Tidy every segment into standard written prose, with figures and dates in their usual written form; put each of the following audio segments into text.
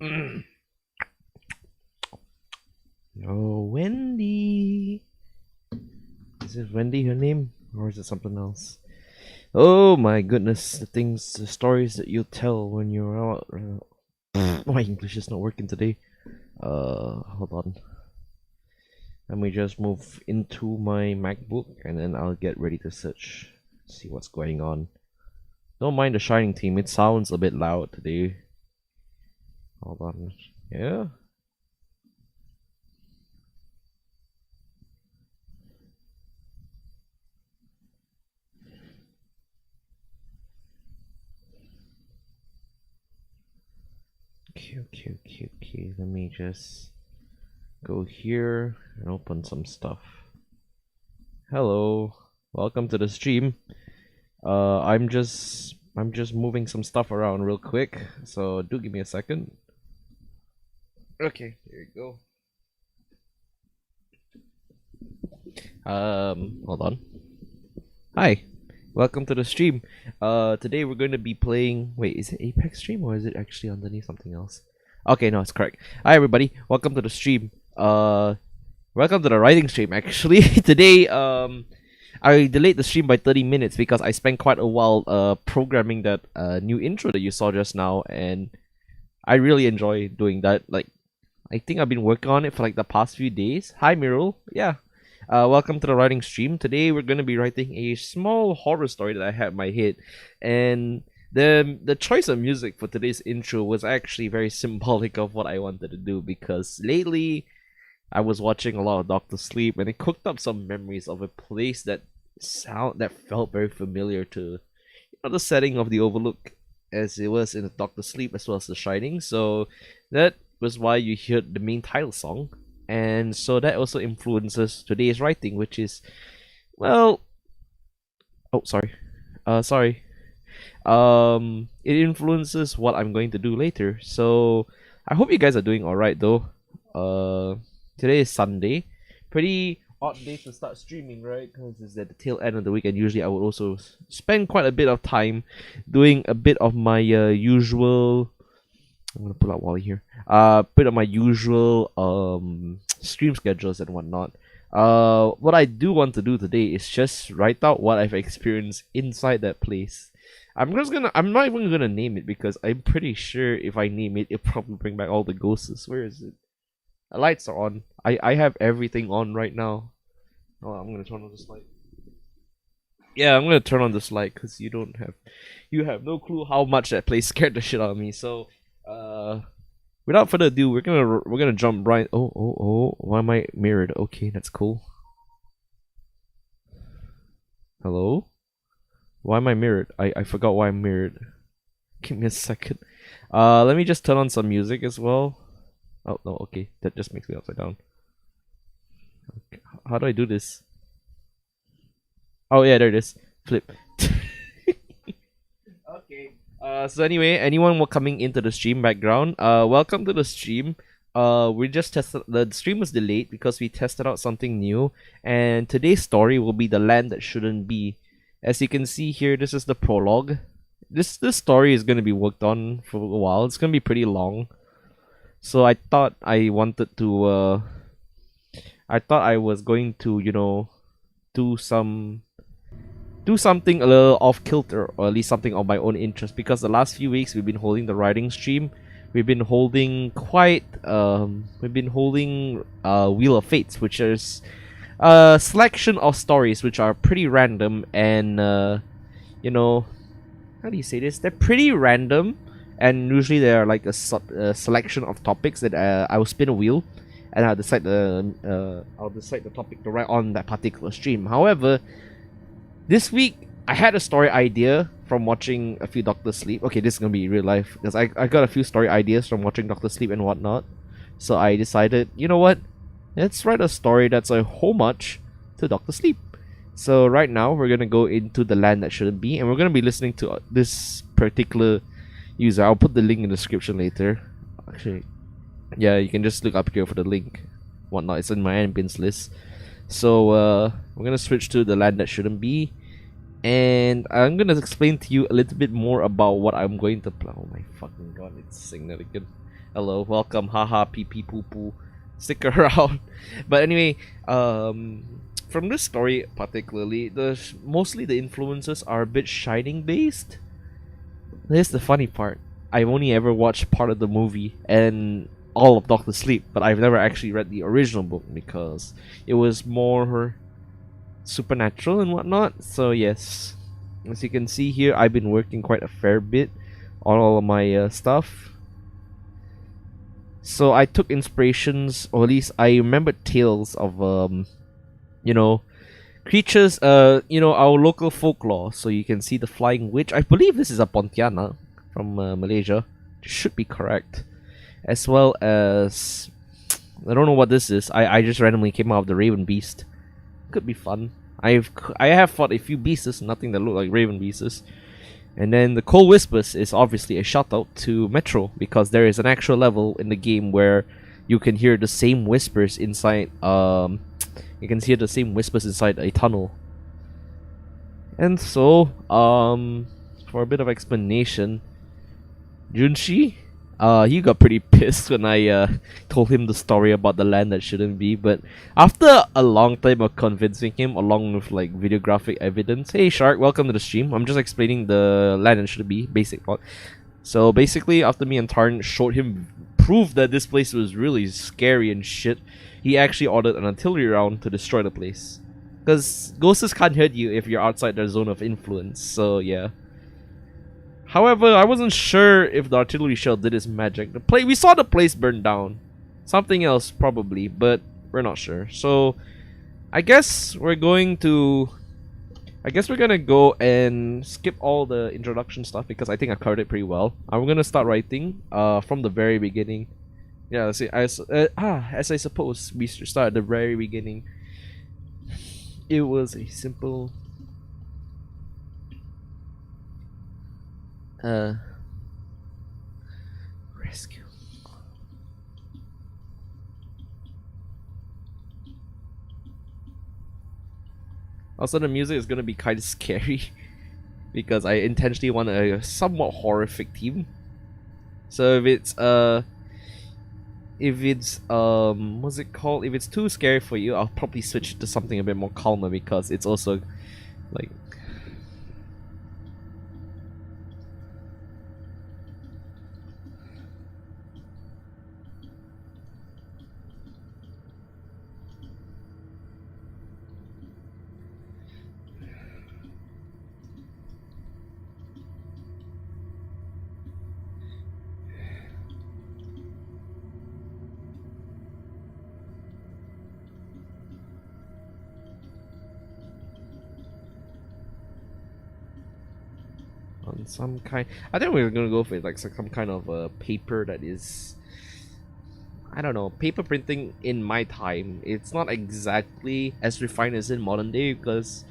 Oh, Wendy. Is it Wendy her name? Or is it something else? Oh my goodness, the stories that you tell when you're out. My English is not working today. Hold on. Let me just move into my MacBook and then I'll get ready to search. See what's going on. Don't mind the Shining team, it sounds a bit loud today. Hold on. Yeah? Okay. Let me just go here and open some stuff. Hello. Welcome to the stream. I'm just moving some stuff around real quick, so do give me a second. Okay, here you go. Hold on. Hi. Welcome to the stream. Today we're going to be playing. Wait, is it Apex stream or is it actually underneath something else? Okay, no, it's correct. Hi, everybody. Welcome to the stream. Welcome to the writing stream. Actually, today, I delayed the stream by 30 minutes because I spent quite a while, programming that new intro that you saw just now, and I really enjoy doing that. Like, I think I've been working on it for like the past few days. Hi, Mirul. Yeah. Welcome to the writing stream. Today we're going to be writing a small horror story that I had in my head, and the choice of music for today's intro was actually very symbolic of what I wanted to do, because lately I was watching a lot of Doctor Sleep, and it cooked up some memories of a place that felt very familiar to the setting of the Overlook, as it was in the Doctor Sleep as well as The Shining. So that was why you heard the main title song. And so that also influences today's writing, which is, well, oh, sorry. Sorry. It influences what I'm going to do later. So I hope you guys are doing alright though. Today is Sunday. Pretty odd day to start streaming, right? Because it's at the tail end of the week, and usually I would also spend quite a bit of time doing a bit of my usual. I'm gonna pull out Wally here. Bit of my usual stream schedules and whatnot. What I do want to do today is just write out what I've experienced inside that place. I'm not even gonna name it, because I'm pretty sure if I name it, it'll probably bring back all the ghosts. Where is it? The lights are on. I have everything on right now. Oh, I'm gonna turn on this light. Yeah, I'm gonna turn on this light because you have no clue how much that place scared the shit out of me. So, without further ado, we're gonna jump right. Oh! Why am I mirrored? Okay, that's cool. Hello? Why am I mirrored? I forgot why I'm mirrored. Give me a second. Let me just turn on some music as well. Oh no, okay, that just makes me upside down. Okay. How do I do this? Oh yeah, there it is. Flip. Okay. So anyway, anyone coming into the stream background, welcome to the stream. We just tested, the stream was delayed because we tested out something new, and today's story will be The Land That Shouldn't Be. As you can see here, this is the prologue. This story is gonna be worked on for a while. It's gonna be pretty long. So I thought I wanted to I thought I was going to, do something a little off kilter, or at least something of my own interest, because the last few weeks we've been holding the writing stream. We've been holding Wheel of Fates, which is a selection of stories which are pretty random, and how do you say this? They're pretty random, and usually they are like a selection of topics that I will spin a wheel, and I'll decide the topic to write on that particular stream. However, this week I had a story idea from watching a few Doctor Sleep. Okay, this is gonna be real life, because I got a few story ideas from watching Doctor Sleep and whatnot. So I decided, you know what? Let's write a story that's a homage to Doctor Sleep. So right now we're gonna go into The Land That Shouldn't Be, and we're gonna be listening to this particular user. I'll put the link in the description later. Actually, yeah, you can just look up here for the link. Whatnot, it's in my ambience list. So we're gonna switch to The Land That Shouldn't Be, and I'm gonna explain to you a little bit more about what I'm going to play. Oh my fucking god, it's saying that again. Hello, welcome, haha, pee pee poo poo. Stick around. But anyway, from this story particularly, mostly the influences are a bit Shining based. Here's the funny part. I've only ever watched part of the movie and all of Doctor Sleep, but I've never actually read the original book because it was more supernatural and whatnot. So yes, as you can see here, I've been working quite a fair bit on all of my stuff. So I took inspirations, or at least I remember tales of you know, creatures, our local folklore. So you can see the flying witch. I believe this is a Pontiana from Malaysia. Should be correct. As well as I don't know what this is. I just randomly came out of the Raven Beast. Could be fun. I have fought a few beasts, nothing that look like Raven beasts. And then the Cold Whispers is obviously a shout out to Metro because there is an actual level in the game where you can hear the same whispers inside you can hear the same whispers inside a tunnel. And so, for a bit of explanation, Junshi, he got pretty pissed when I told him the story about the land that shouldn't be. But after a long time of convincing him, along with like videographic evidence, hey Shark, welcome to the stream. I'm just explaining the land that shouldn't be, basic plot. So basically, after me and Tarn showed him proof that this place was really scary and shit, he actually ordered an artillery round to destroy the place. Because ghosts can't hurt you if you're outside their zone of influence. So yeah. However, I wasn't sure if the artillery shell did its magic. We saw the place burn down. Something else probably, but we're not sure. So I guess we're gonna go and skip all the introduction stuff because I think I covered it pretty well. I'm gonna start writing from the very beginning. Yeah, see, as I suppose we should start at the very beginning. It was a simple rescue. Also, the music is gonna be kind of scary because I intentionally want a somewhat horrific theme. So if it's what's it called? If it's too scary for you, I'll probably switch it to something a bit more calmer because it's also like. On some kind, I think we're gonna go for like some kind of paper that is, I don't know, paper printing in my time. It's not exactly as refined as in modern day because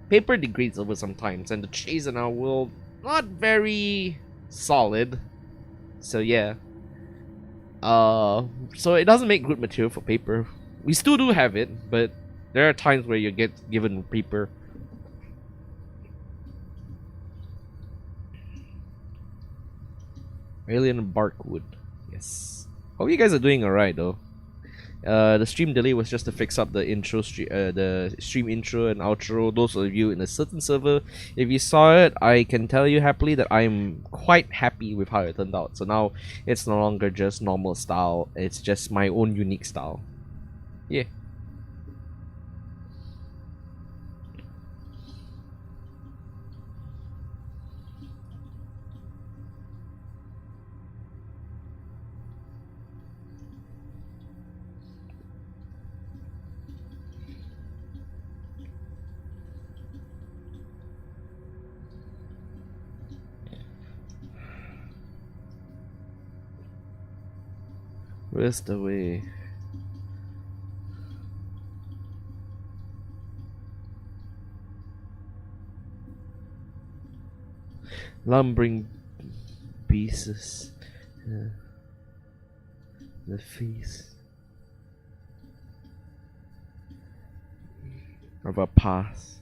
paper degrades over sometimes, and the trees in our world not very solid. So yeah, so it doesn't make good material for paper. We still do have it, but there are times where you get given paper. Alien Barkwood. Yes. Hope you guys are doing alright though. The stream delay was just to fix up the the stream intro and outro. Those of you in a certain server, if you saw it, I can tell you happily that I'm quite happy with how it turned out. So now it's no longer just normal style, it's just my own unique style. Yeah. Where's the way? Lumbering pieces. The face of a past.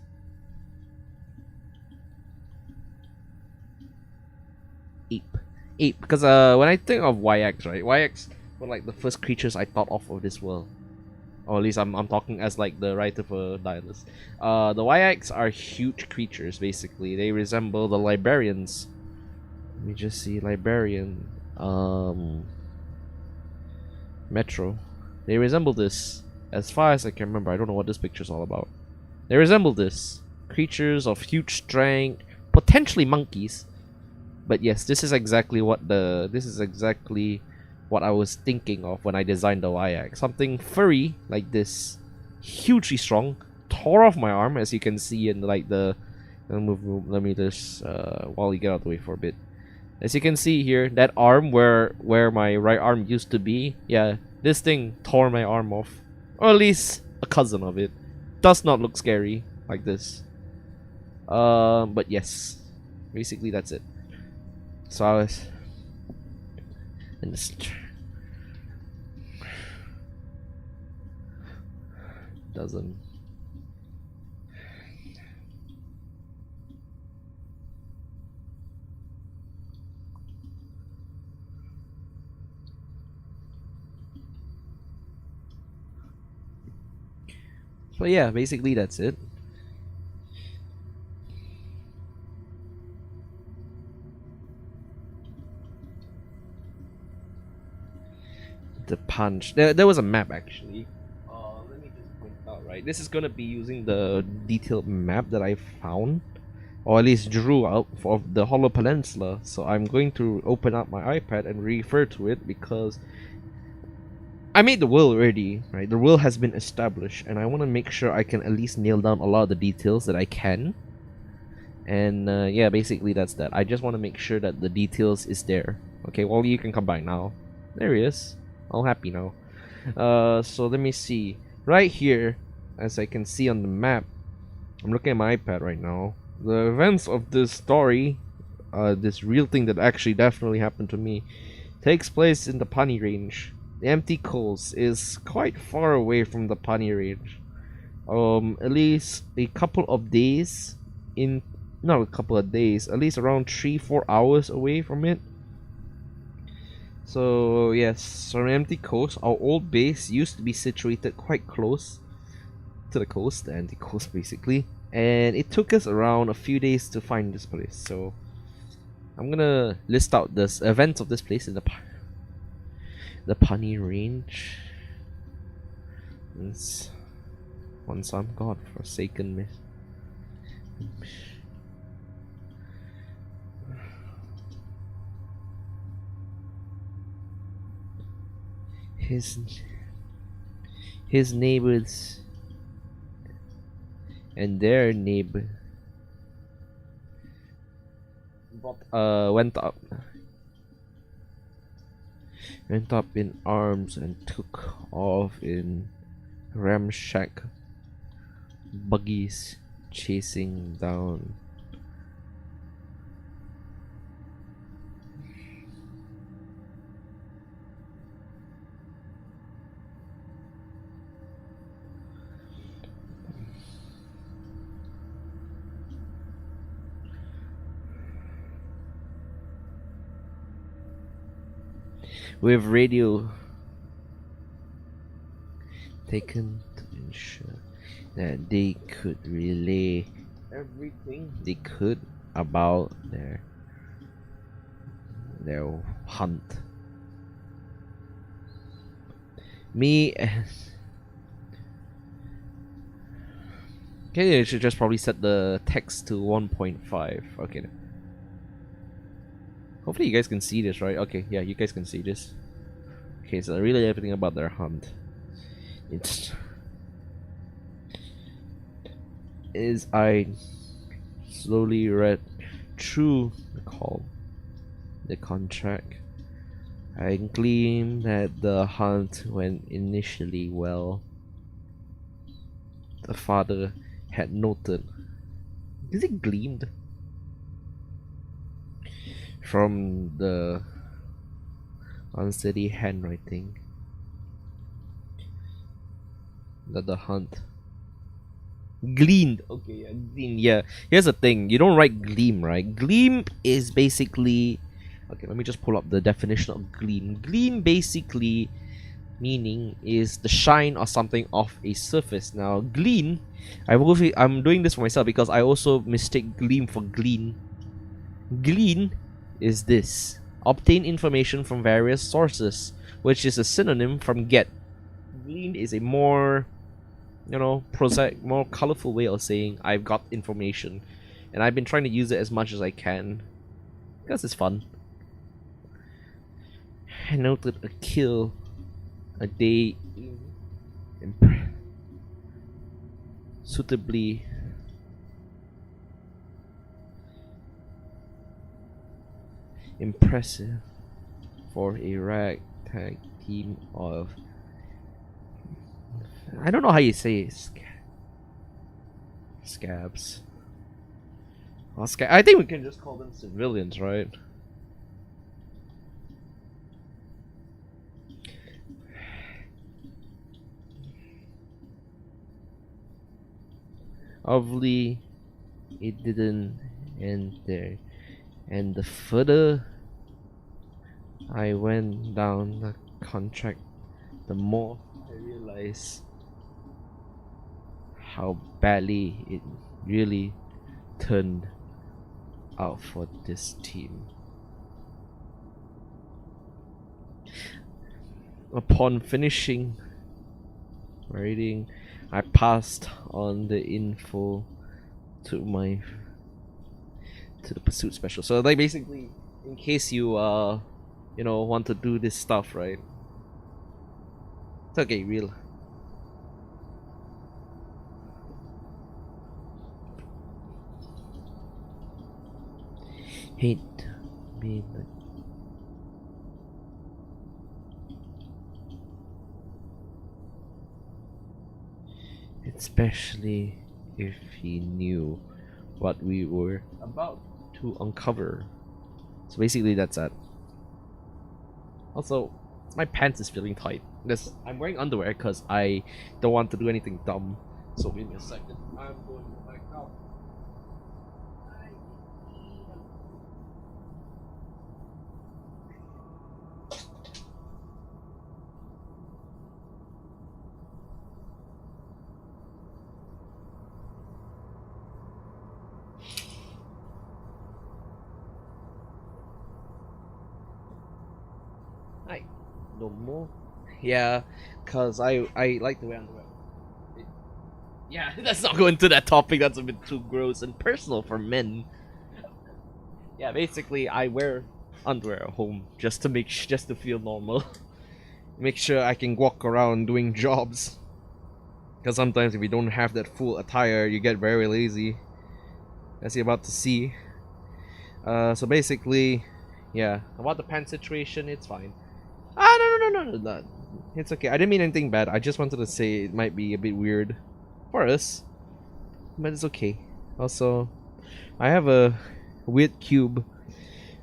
Ape. Ape, because when I think of Wyacks, right? Wyacks were like the first creatures I thought of this world. Or at least I'm talking as like the writer for Dylus. The Wyacks are huge creatures, basically. They resemble the Librarians. Let me just see, Librarian. Metro. They resemble this. As far as I can remember, I don't know what this picture's all about. They resemble this. Creatures of huge strength, potentially monkeys. But yes, this is exactly what I was thinking of when I designed the Wyacks. Something furry like this, hugely strong, tore off my arm, as you can see in like the. Let me just while you get out of the way for a bit. As you can see here, that arm where my right arm used to be, yeah, this thing tore my arm off, or at least a cousin of it. Does not look scary like this. But yes, basically that's it. So I was in this. Doesn't. So yeah, basically that's it. The punch. There was a map actually. Let me just point out, right? This is gonna be using the detailed map that I found, or at least drew out for the Hollow Peninsula. So I'm going to open up my iPad and refer to it because I made the world already, right? The world has been established, and I want to make sure I can at least nail down a lot of the details that I can. And yeah, basically that's that. I just want to make sure that the details is there. Okay, well, you can come by now. There he is. All happy now. So let me see. Right here, as I can see on the map, I'm looking at my iPad right now. The events of this story, this real thing that actually definitely happened to me, takes place in the Pani Range. The empty coast is quite far away from the Pani Range. At least a couple of days in, not a couple of days, at least around 3-4 hours away from it. So yes, so an empty coast. Our old base used to be situated quite close to the coast, the empty coast basically, and it took us around a few days to find this place. So I'm gonna list out the events of this place in the Pani Range. It's one some god forsaken me. His neighbors and their neighbor went up in arms and took off in ramshack buggies, chasing down with radio taken to ensure that they could relay everything they could about their hunt. Me okay, I should just probably set the text to 1.5. Okay. Hopefully you guys can see this, right? Okay, yeah, you guys can see this. Okay, so really everything about their hunt. I slowly read through the contract. I gleamed that the hunt went initially well. The father had noted. Is it gleamed? From the unsteady handwriting that the hunt gleamed. Okay, yeah, gleam. Yeah, here's the thing. You don't write gleam, right? Gleam is basically Okay, let me just pull up the definition of gleam. Gleam basically meaning is the shine or something off a surface. Now, glean, I'm doing this for myself because I also mistake gleam for glean. Glean is this: obtain information from various sources, which is a synonym from get. Glean is a more, prosaic, more colorful way of saying I've got information, and I've been trying to use it as much as I can because it's fun. I noted a kill a day suitably impressive for a ragtag team of, I don't know how you say it. Scabs. Well, I think we can just call them civilians, right? Obviously, it didn't end there, and the further I went down the contract, the more I realized how badly it really turned out for this team. Upon finishing writing, I passed on the info to the pursuit special. So like basically, in case you want to do this stuff, right? It's okay, real. Hate being like, especially if he knew what we were about to uncover. So basically that's that. Also, my pants is feeling tight. I'm wearing underwear because I don't want to do anything dumb. So give me a second. I'm going back out. No more. Yeah, cause I like the way underwear. Yeah, let's not go into that topic. That's a bit too gross and personal for men. Yeah, basically I wear underwear at home just to feel normal. Make sure I can walk around doing jobs. Cause sometimes if you don't have that full attire, you get very lazy. As you're about to see. So basically, yeah, about the pants situation, it's fine. No. It's okay. I didn't mean anything bad. I just wanted to say it might be a bit weird for us, but it's okay. Also, I have a weird cube.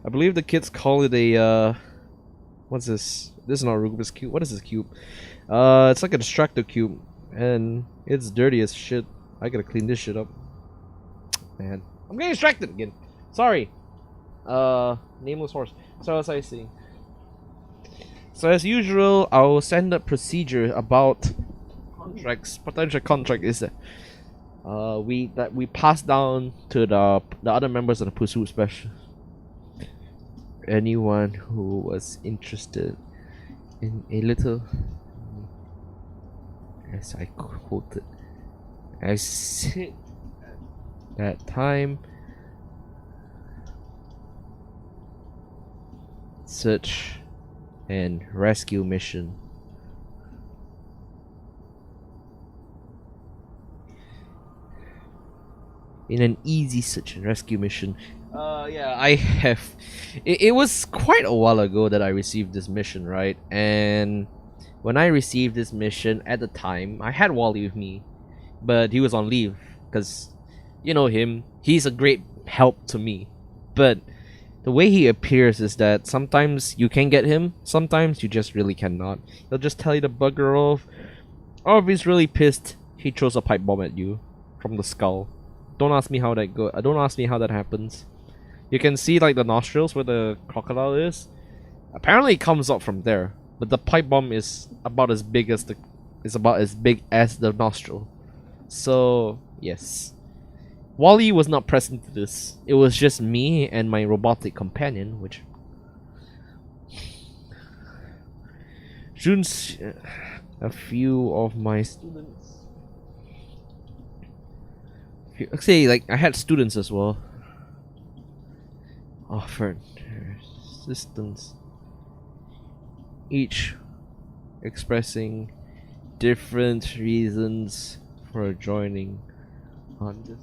I believe the kids call it a what's this? This is not a Rubik's cube. What is this cube? It's like a distractor cube, and it's dirty as shit. I gotta clean this shit up. Man, I'm getting distracted again. Sorry. Nameless horse. So as I see. So as usual, our standard procedure about contracts, potential contract is that we pass down to the other members of the pursuit special. Anyone who was interested in a little, as I quoted, as it at that time, search and rescue mission. In an easy search and rescue mission. Yeah, I have. It was quite a while ago that I received this mission, right? And when I received this mission at the time, I had Wally with me, but he was on leave because, you know him, he's a great help to me. But the way he appears is that sometimes you can get him, sometimes you just really cannot. He'll just tell you to bugger off, or if he's really pissed, he throws a pipe bomb at you from the skull. Don't ask me how that happens. You can see like the nostrils where the crocodile is. Apparently it comes up from there, but the pipe bomb is about as big as the nostril. So yes, Wally was not present to this. It was just me and my robotic companion, which Jun's a few of my students. Actually, like I had students as well. Offered their assistance, each expressing different reasons for joining on this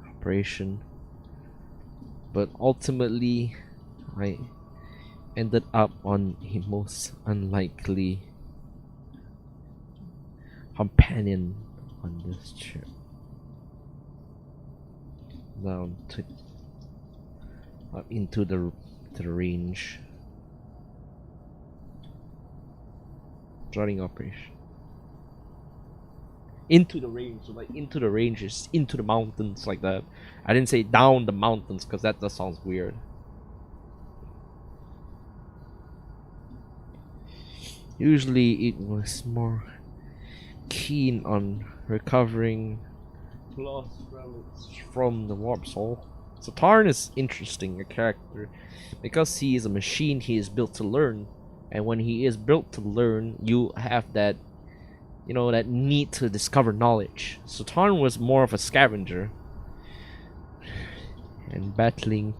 operation, but ultimately I ended up on a most unlikely companion on this trip. Down to up into the range. Driving operation. Into the range, so like into the ranges, into the mountains, like that. I didn't say down the mountains because that sounds weird. Usually it was more keen on recovering lost relics from the warp soul. So Tarn is interesting, a character, because he is a machine. He is built to learn, and when he is built to learn, you have that, you know, that need to discover knowledge. So Tarn was more of a scavenger, and battling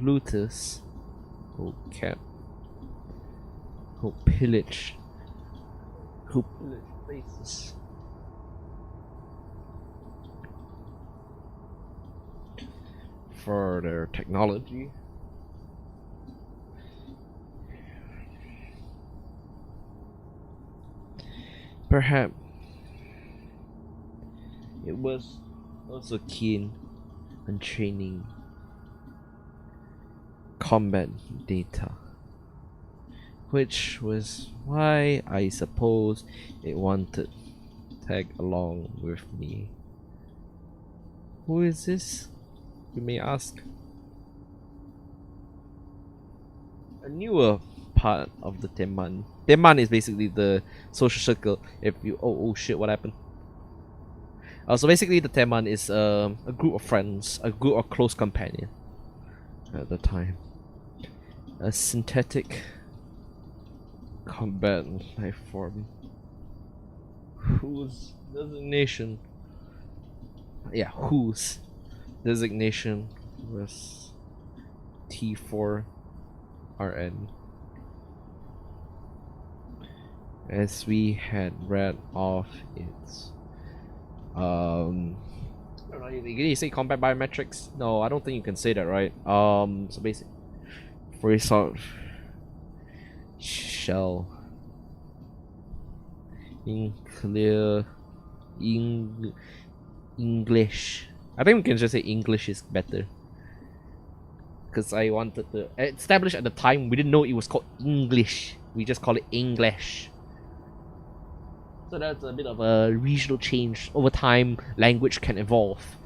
looters who pillage places. For their technology. Perhaps it was also keen on training combat data, which was why I suppose it wanted to tag along with me. Who is this, you may ask? A newer part of the Teman. Teman is basically the social circle. If you oh shit, what happened? So basically, the Teman is a group of friends, a group of close companion at the time. A synthetic combat life form whose designation was T4RN, as we had read off its did you say combat biometrics? No, I don't think you can say that, right? So basically, for a sort of shell in clear English. I think we can just say English is better, because I wanted to establish at the time we didn't know it was called English. We just call it English. So that's a bit of a regional change. Over time, language can evolve,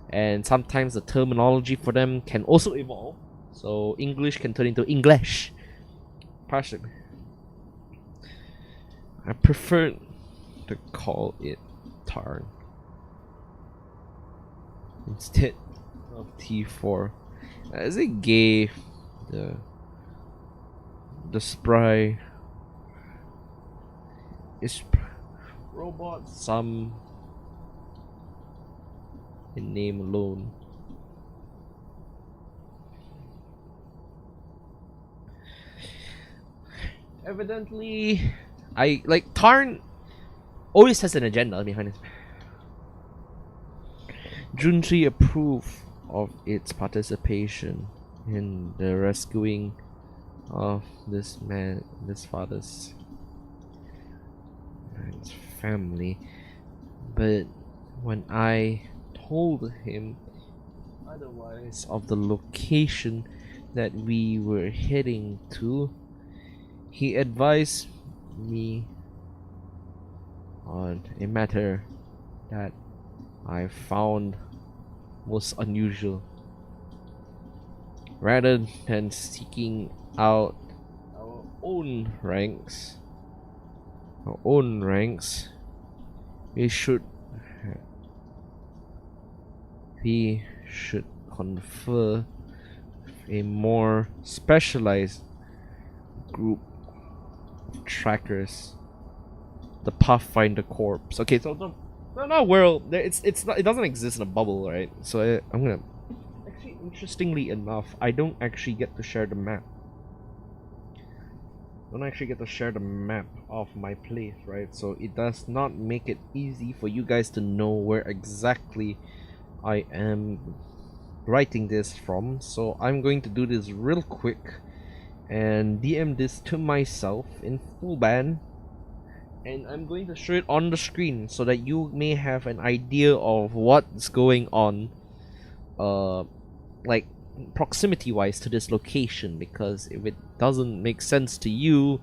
and sometimes the terminology for them can also evolve. So English can turn into English. Partially, I prefer to call it Tarn instead of T4, as it gave the spry robot some in name alone. Evidently, I like Tarn always has an agenda behind it. Junji approved of its participation in the rescuing of this father's family, but when I told him otherwise of the location that we were heading to, he advised me on a matter that I found most unusual. Rather than seeking out our own ranks, we should confer a more specialized group of trackers, the Pathfinder Corps. Okay, so the world, it's not, it doesn't exist in a bubble, right? So I'm gonna actually, interestingly enough, I don't actually get to share the map. I don't actually get to share the map of my place, right? So it does not make it easy for you guys to know where exactly I am writing this from. So I'm going to do this real quick and DM this to myself in full band, and I'm going to show it on the screen so that you may have an idea of what's going on, like proximity wise to this location, because if it doesn't make sense to you,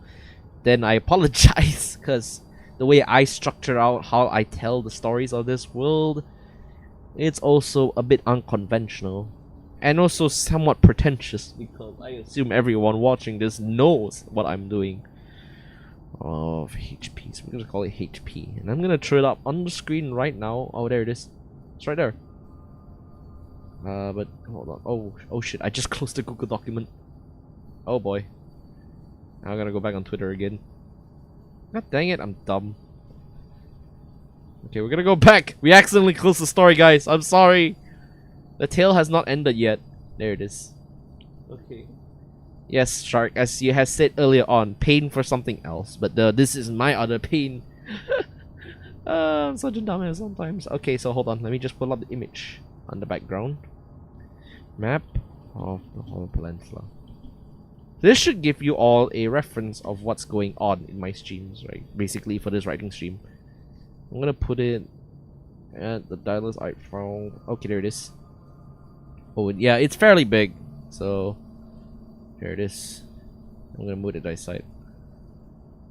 then I apologize, because the way I structure out how I tell the stories of this world, it's also a bit unconventional and also somewhat pretentious, because I assume everyone watching this knows what I'm doing. Of HPs, we're gonna call it HP, and I'm gonna throw it up on the screen right now. Oh, there it is. It's right there. But hold on. Oh shit! I just closed the Google document. Oh boy. I'm gonna go back on Twitter again. God dang it! I'm dumb. Okay, we're gonna go back. We accidentally closed the story, guys. I'm sorry. The tale has not ended yet. There it is. Okay. Yes, Shark, as you had said earlier on, pain for something else, but this is my other pain. I'm such a dumbass sometimes. Okay, so hold on, let me just pull up the image on the background. Map of the whole peninsula. This should give you all a reference of what's going on in my streams, right? Basically, for this writing stream. I'm gonna put it at the Dylus I found. Okay, there it is. Oh, yeah, it's fairly big, so here it is. I'm gonna move it to the side.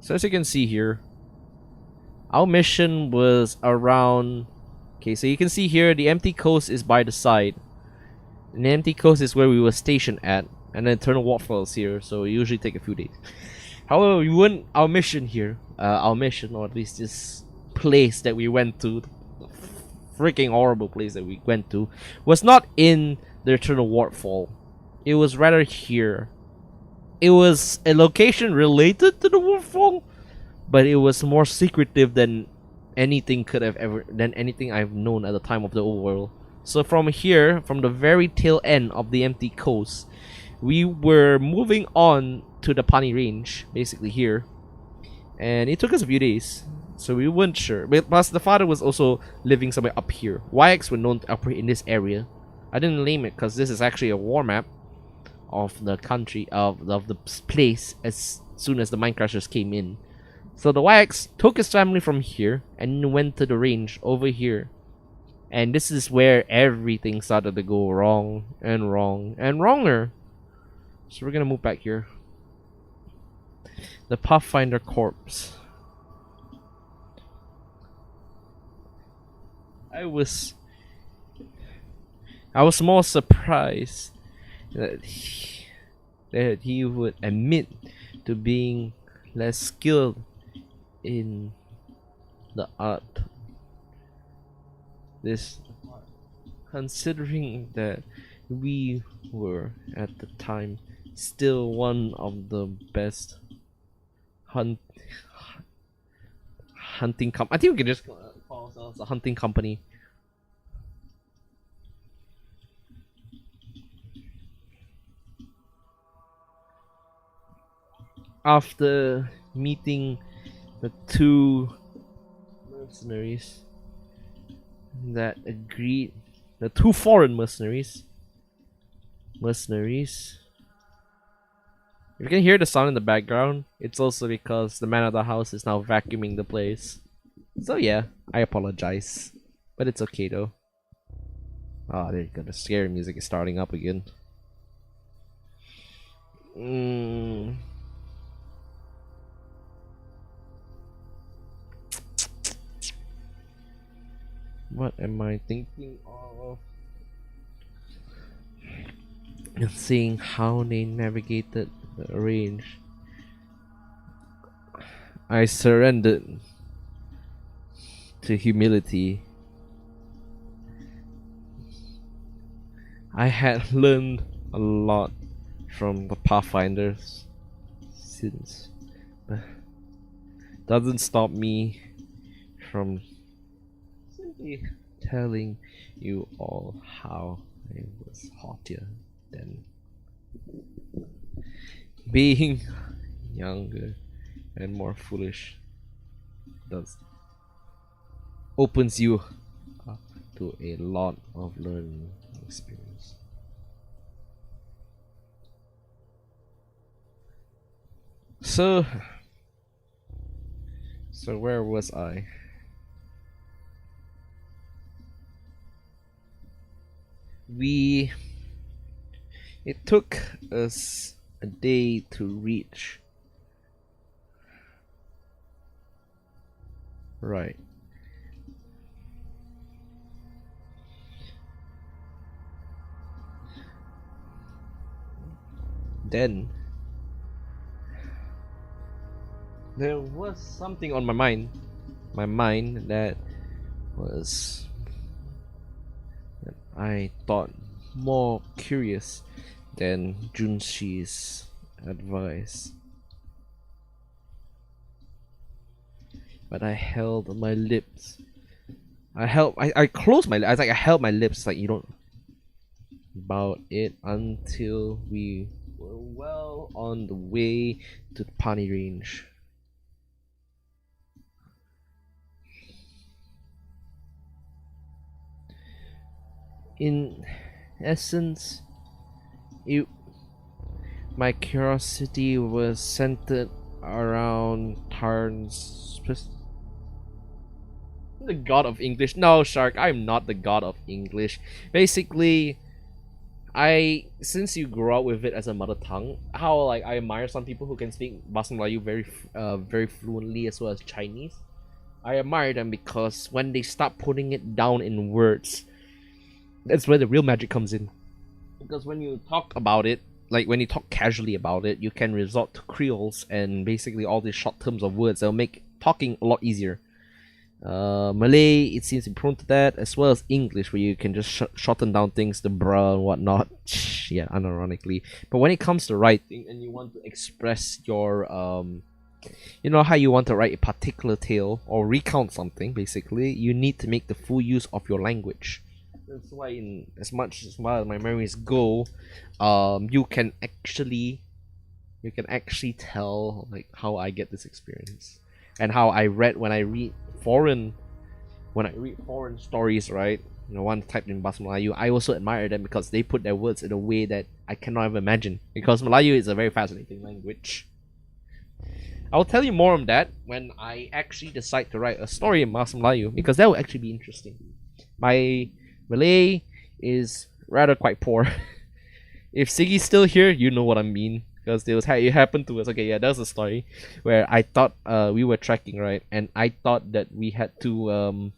So as you can see here, our mission was around. Okay, so you can see here the empty coast is by the side. And the empty coast is where we were stationed at, and then Eternal Waterfall is here, so it usually take a few days. However, we went our mission here, or at least this place that we went to, the freaking horrible place that we went to, was not in the Eternal Waterfall. It was rather here. It was a location related to the waterfall, but it was more secretive than anything I've known at the time of the old world. So from here, from the very tail end of the empty coast, we were moving on to the Pani Range, basically here, and it took us a few days, so we weren't sure. But plus, the father was also living somewhere up here. Wyacks were known to operate in this area. I didn't name it because this is actually a war map of the country, of the place, as soon as the Minecrafters came in. So the Wyacks took his family from here and went to the range over here, and this is where everything started to go wrong and wrong and wronger. So we're gonna move back here. The Pathfinder Corps. I was more surprised that he would admit to being less skilled in the art. This, considering that we were at the time still one of the best hunting I think we can just call ourselves a hunting company. After meeting the two mercenaries that agreed, the two foreign mercenaries. If you can hear the sound in the background, it's also because the man of the house is now vacuuming the place. So yeah, I apologize, but it's okay though. Oh, there you go. The scary music is starting up again. What am am I thinking of? And seeing how they navigated the range, I surrendered to humility. I had learned a lot from the Pathfinders since, but doesn't stop me from simply telling you all how I was haughtier than being younger and more foolish does opens you up to a lot of learning experience. So where was I? It took us a day to reach. Right. Then there was something on my mind that was, that I thought, more curious than Junshi's advice. But I held my lips. I closed my lips. I held my lips, like, you don't about it until we were well on the way to the Pani range. In essence, my curiosity was centered around Tarn's. The god of English. No, Shark, I'm not the god of English. Basically, since you grew up with it as a mother tongue, how, like, I admire some people who can speak Bahasa Melayu very fluently, as well as Chinese. I admire them because when they start putting it down in words, that's where the real magic comes in. Because when you talk about it, like when you talk casually about it, you can resort to creoles and basically all these short terms of words that'll make talking a lot easier. Malay, it seems to be prone to that, as well as English, where you can just shorten down things to bruh and whatnot. Yeah, unironically. But when it comes to writing and you want to express your you know how you want to write a particular tale or recount something, basically, you need to make the full use of your language. That's why, in as much as my memories go, you can actually tell, like, how I get this experience and how I read when I read foreign stories, right? You know, one typed in Bahasa Melayu, I also admire them because they put their words in a way that I cannot even imagine. Because Melayu is a very fascinating language. I'll tell you more on that when I actually decide to write a story in Bahasa Melayu, because that will actually be interesting. My Malay is rather quite poor. If Siggy's still here, you know what I mean. Because it happened to us. Okay, yeah, there's a story where I thought we were trekking, right? And I thought that we had to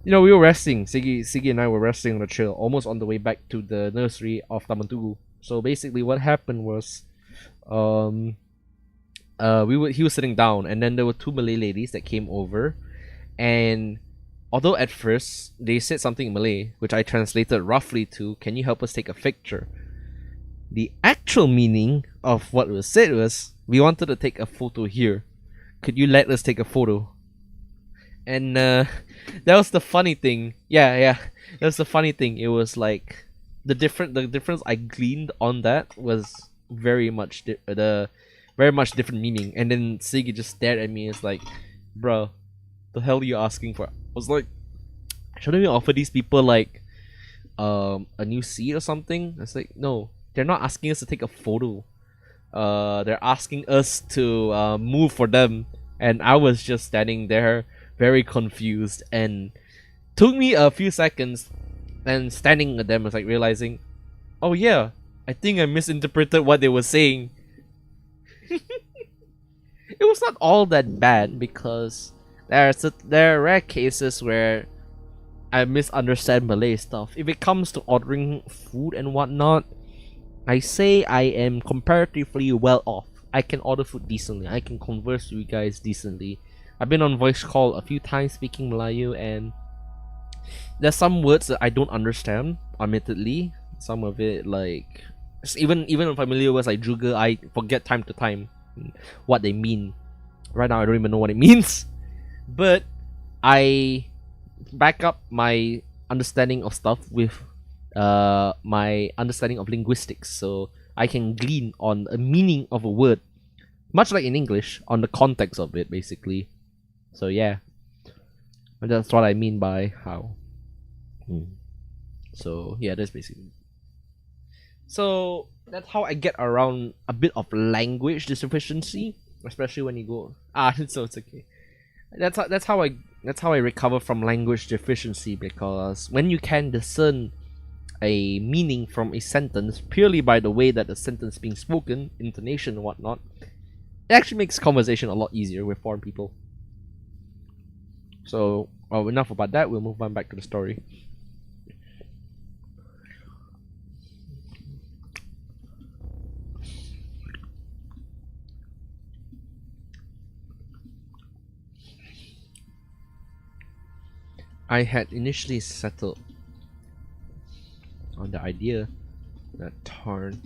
we were resting. Siggy and I were resting on the trail, almost on the way back to the nursery of Taman Tugu. So basically what happened was he was sitting down, and then there were two Malay ladies that came over, and although at first they said something in Malay, which I translated roughly to, "Can you help us take a picture?" The actual meaning of what was said was, "We wanted to take a photo here. Could you let us take a photo?" And that was the funny thing. Yeah, that was the funny thing. It was like the difference I gleaned on that was very much different meaning. And then Siggy just stared at me. It's like, "Bro, the hell are you asking for?" I was like, "Shouldn't we offer these people like a new seat or something?" I was like, "No, they're not asking us to take a photo. They're asking us to move for them." And I was just standing there, very confused, and took me a few seconds. And standing at them, I was like realizing, oh yeah, I think I misinterpreted what they were saying. It was not all that bad, because there are rare cases where I misunderstand Malay stuff. If it comes to ordering food and whatnot, I say I am comparatively well off. I can order food decently. I can converse with you guys decently. I've been on voice call a few times speaking Melayu, and there's some words that I don't understand, admittedly. Some of it, like, even familiar words like juga, I forget time to time what they mean. Right now I don't even know what it means. But I back up my understanding of stuff with my understanding of linguistics, so I can glean on a meaning of a word, much like in English, on the context of it, basically. So yeah, that's what I mean by how. So yeah, that's basically. So that's how I get around a bit of language deficiency, especially when you go so it's okay. That's how I recover from language deficiency, because when you can discern a meaning from a sentence purely by the way that the sentence being spoken, intonation and whatnot, it actually makes conversation a lot easier with foreign people. So enough about that, we'll move on back to the story. I had initially settled on the idea that Tarn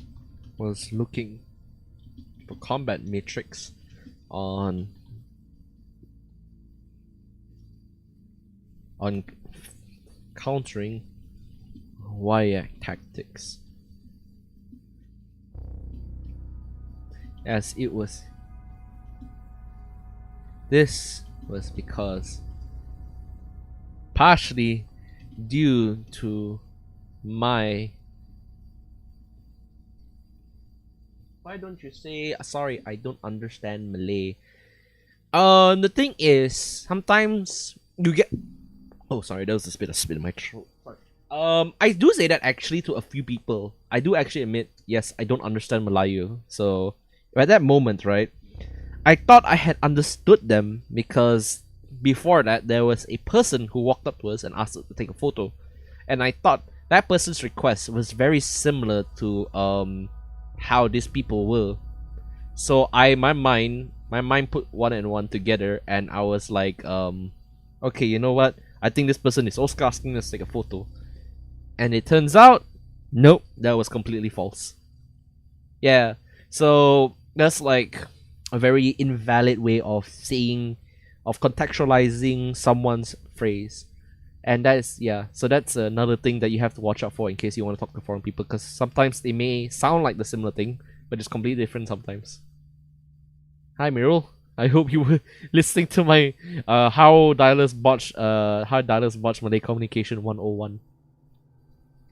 was looking for combat matrix on countering Wyacks tactics, as it was. This was because, partially due to my... Why don't you say sorry, I don't understand Malay? The thing is, sometimes you get... Oh, sorry, there was a bit of spit in my throat. Sorry. I do say that actually to a few people. I do actually admit, yes, I don't understand Melayu. So, at that moment, right, I thought I had understood them, because before that, there was a person who walked up to us and asked us to take a photo. And I thought that person's request was very similar to how these people were. So my mind put one and one together, and I was like, okay, you know what? I think this person is also asking us to take a photo. And it turns out, nope, that was completely false. Yeah, so that's like a very invalid way of saying, of contextualizing someone's phrase. And that's, yeah, so that's another thing that you have to watch out for in case you want to talk to foreign people, because sometimes they may sound like the similar thing, but it's completely different sometimes. Hi Mirul, I hope you were listening to my how Dylus botched Malay Communication 101.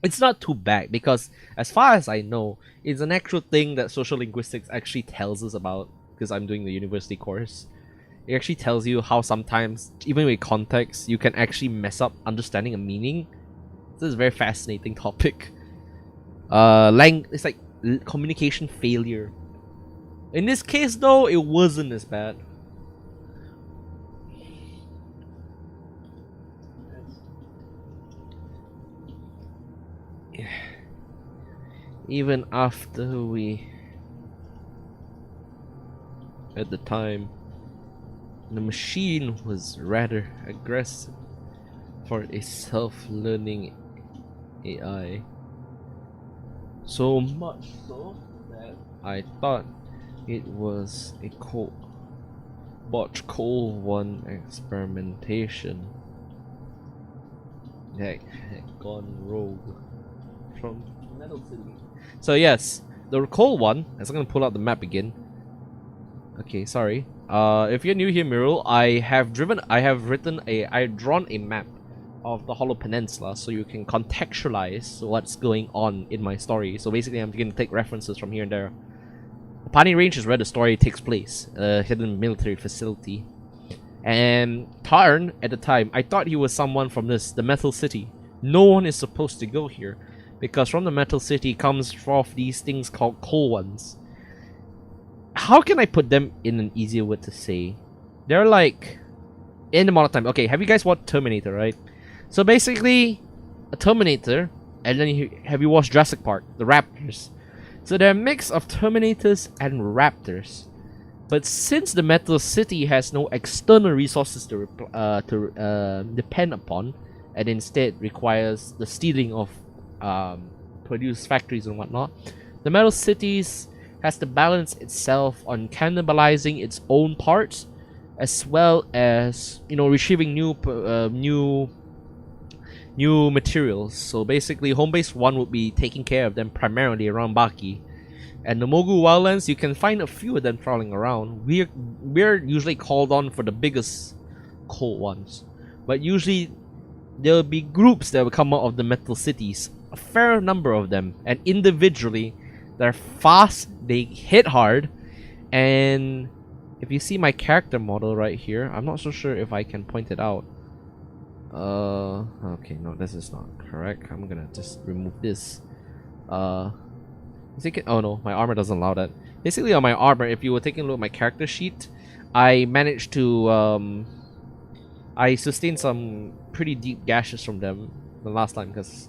It's not too bad, because as far as I know, it's an actual thing that social linguistics actually tells us about, because I'm doing the university course. It actually tells you how sometimes, even with context, you can actually mess up understanding a meaning. This is a very fascinating topic. It's like communication failure. In this case, though, it wasn't as bad. Even after we, at the time, the machine was rather aggressive for a self-learning AI. So much so that I thought it was a botched Cold One experimentation that had gone rogue from Metal City. So yes, the Cold One, as I'm gonna pull out the map again. Okay, sorry. If you're new here, Mirul, I've drawn a map of the Hollow Peninsula so you can contextualize what's going on in my story. So basically, I'm going to take references from here and there. The Pani Range is where the story takes place, a hidden military facility. And Tarn, at the time, I thought he was someone from the Metal City. No one is supposed to go here, because from the Metal City comes forth these things called Cold Ones. How can I put them in an easier word to say? They're like, in the modern time. Okay, have you guys watched Terminator, right? So basically, a Terminator, and then have you watched Jurassic Park? The Raptors. So they're a mix of Terminators and Raptors. But since the Metal City has no external resources to depend upon, and instead requires the stealing of produced factories and whatnot, the Metal Cities has to balance itself on cannibalizing its own parts, as well as retrieving new materials. So basically, Home Base 1 would be taking care of them primarily around Baki. And the Mogu Wildlands, you can find a few of them prowling around. We're usually called on for the biggest coal ones. But usually, there'll be groups that will come out of the Metal Cities. A fair number of them. And individually, they're fast, they hit hard. And if you see my character model right here, I'm not so sure if I can point it out. Okay, no, this is not correct. I'm gonna just remove this. Oh no, my armor doesn't allow that. Basically, on my armor, if you were taking a look at my character sheet, I managed to I sustained some pretty deep gashes from them the last time because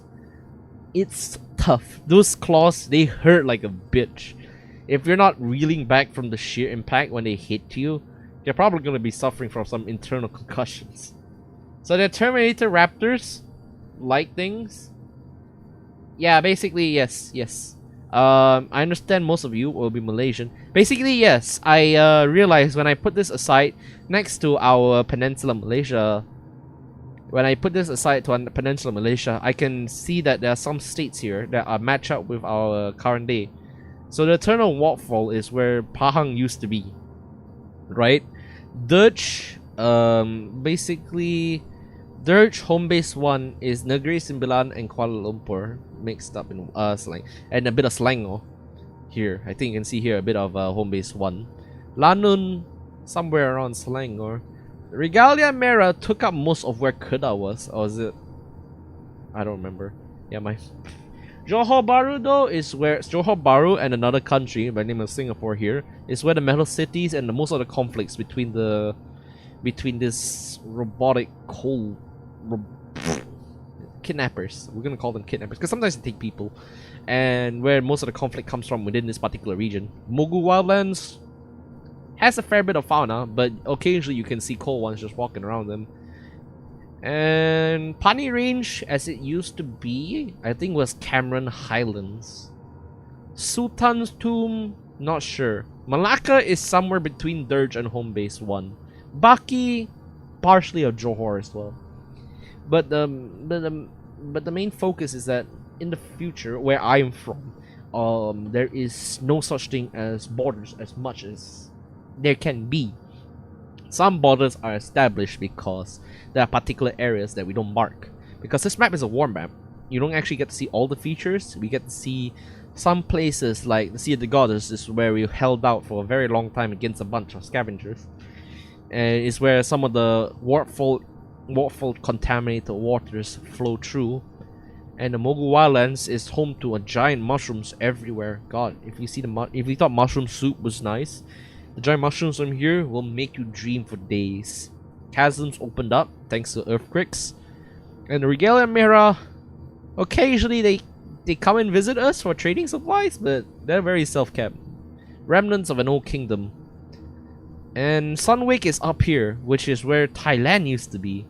it's tough. Those claws, they hurt like a bitch. If you're not reeling back from the sheer impact when they hit you, you're probably going to be suffering from some internal concussions. So the Terminator Raptors like things. Yeah, basically yes. I understand most of you will be Malaysian. Basically, yes. I realized when I put this aside next to our Peninsula Malaysia, I can see that there are some states here that are match up with our current day. So the Eternal Waterfall is where Pahang used to be, right? Dutch, basically, Dutch Home Base 1 is Negeri Sembilan and Kuala Lumpur mixed up in slang, and a bit of Selangor here. I think you can see here a bit of Home Base 1. Lanun, somewhere around Selangor. Regalia Merah took up most of where Kedah was, or is it? I don't remember. Yeah, my Johor Bahru though is where Johor Bahru and another country by the name of Singapore here is where the Metal Cities and most of the conflicts between this robotic coal kidnappers. We're gonna call them kidnappers because sometimes they take people, and where most of the conflict comes from within this particular region. Mogu Wildlands has a fair bit of fauna, but occasionally you can see coal ones just walking around them. And Pani Range, as it used to be, I think was Cameron Highlands. Sultan's Tomb, not sure. Malacca is somewhere between Dirge and Home Base 1. Baki, partially of Johor as well. But the main focus is that in the future, where I'm from, there is no such thing as borders as much as there can be. Some borders are established because there are particular areas that we don't mark. Because this map is a war map, you don't actually get to see all the features. We get to see some places like the Sea of the Goddess is where we held out for a very long time against a bunch of scavengers. And it's where some of the waterfall contaminated waters flow through. And the Mogu Wildlands is home to a giant mushrooms everywhere. God, if you thought mushroom soup was nice, the giant mushrooms from here will make you dream for days. Chasms opened up thanks to earthquakes. And the Regalia Merah, occasionally they come and visit us for trading supplies, but they're very self-kept. Remnants of an old kingdom. And Sunwake is up here, which is where Thailand used to be.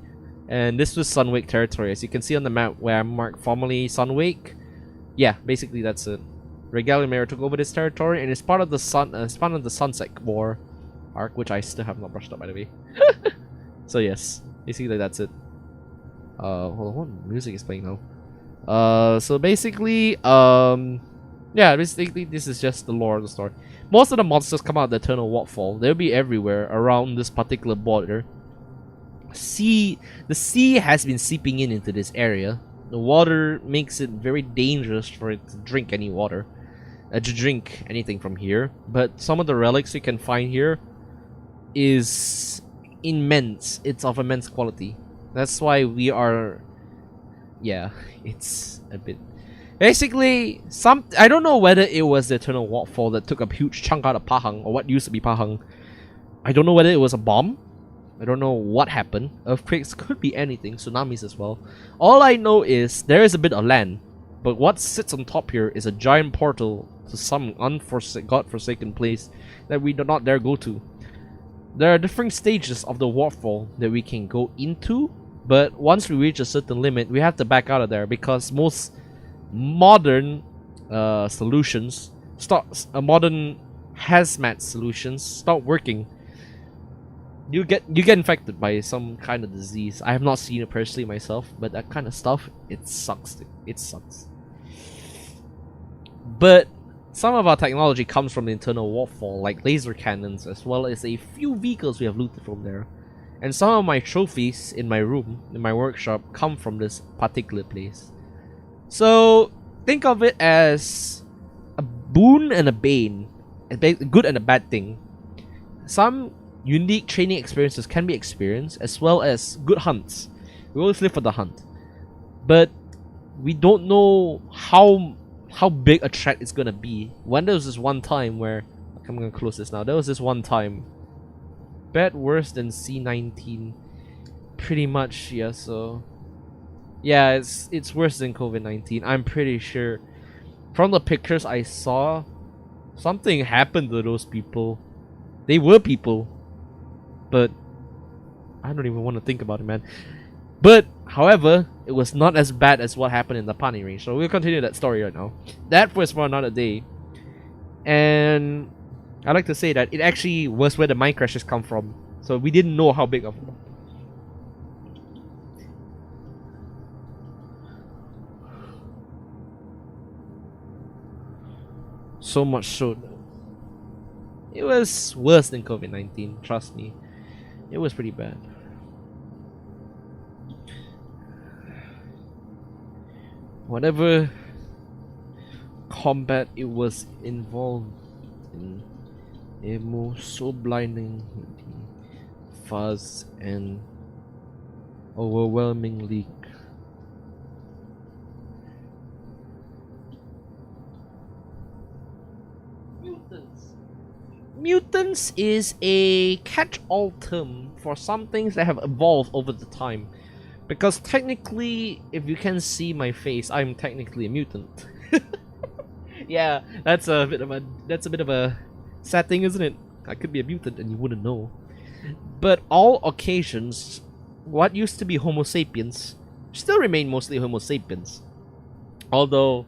And this was Sunwake territory, as you can see on the map where I marked formerly Sunwake. Yeah, basically that's it. Regalia Merah took over this territory, and it's part of the Sunset War arc, which I still have not brushed up, by the way. So yes, basically that's it. Hold on, what music is playing now? So basically, yeah, basically this is just the lore of the story. Most of the monsters come out of the Eternal Waterfall. They'll be everywhere around this particular border. The sea has been seeping into this area. The water makes it very dangerous for it to drink any water. To drink anything from here. But some of the relics you can find here is immense. It's of immense quality. That's why we are... Yeah, it's a bit... Basically, I don't know whether it was the Eternal Waterfall that took a huge chunk out of Pahang, or what used to be Pahang. I don't know whether it was a bomb, I don't know what happened. Earthquakes could be anything, tsunamis as well. All I know is there is a bit of land, but what sits on top here is a giant portal to some godforsaken place that we do not dare go to. There are different stages of the waterfall that we can go into, but once we reach a certain limit, we have to back out of there because most modern solutions modern hazmat solutions start working. You get infected by some kind of disease. I have not seen it personally myself, but that kind of stuff, it sucks. It sucks. But some of our technology comes from the internal waterfall, like laser cannons, as well as a few vehicles we have looted from there. And some of my trophies in my room, in my workshop, come from this particular place. So think of it as a boon and a bane, a good and a bad thing. Some unique training experiences can be experienced, as well as good hunts. We always live for the hunt, but we don't know how big a threat it's gonna be. When there was this one time where I'm gonna close this now. There was this one time, bad worse than C-19, pretty much. Yeah, so yeah, it's worse than COVID-19. I'm pretty sure. From the pictures I saw, something happened to those people. They were people, but I don't even want to think about it, man. But however, it was not as bad as what happened in the Pani range. So we'll continue that story right now. That was for another day. And I like to say that it actually was where the mine crashes come from. So we didn't know how big of one. So much so that it was worse than COVID-19, trust me. It was pretty bad. Whatever combat it was involved in, it moved so blindingly fast and overwhelmingly. Mutants is a catch-all term for some things that have evolved over the time. Because technically, if you can see my face, I'm technically a mutant. Yeah, that's a bit of a sad thing, isn't it? I could be a mutant and you wouldn't know. But all occasions, what used to be Homo sapiens still remain mostly Homo sapiens. Although,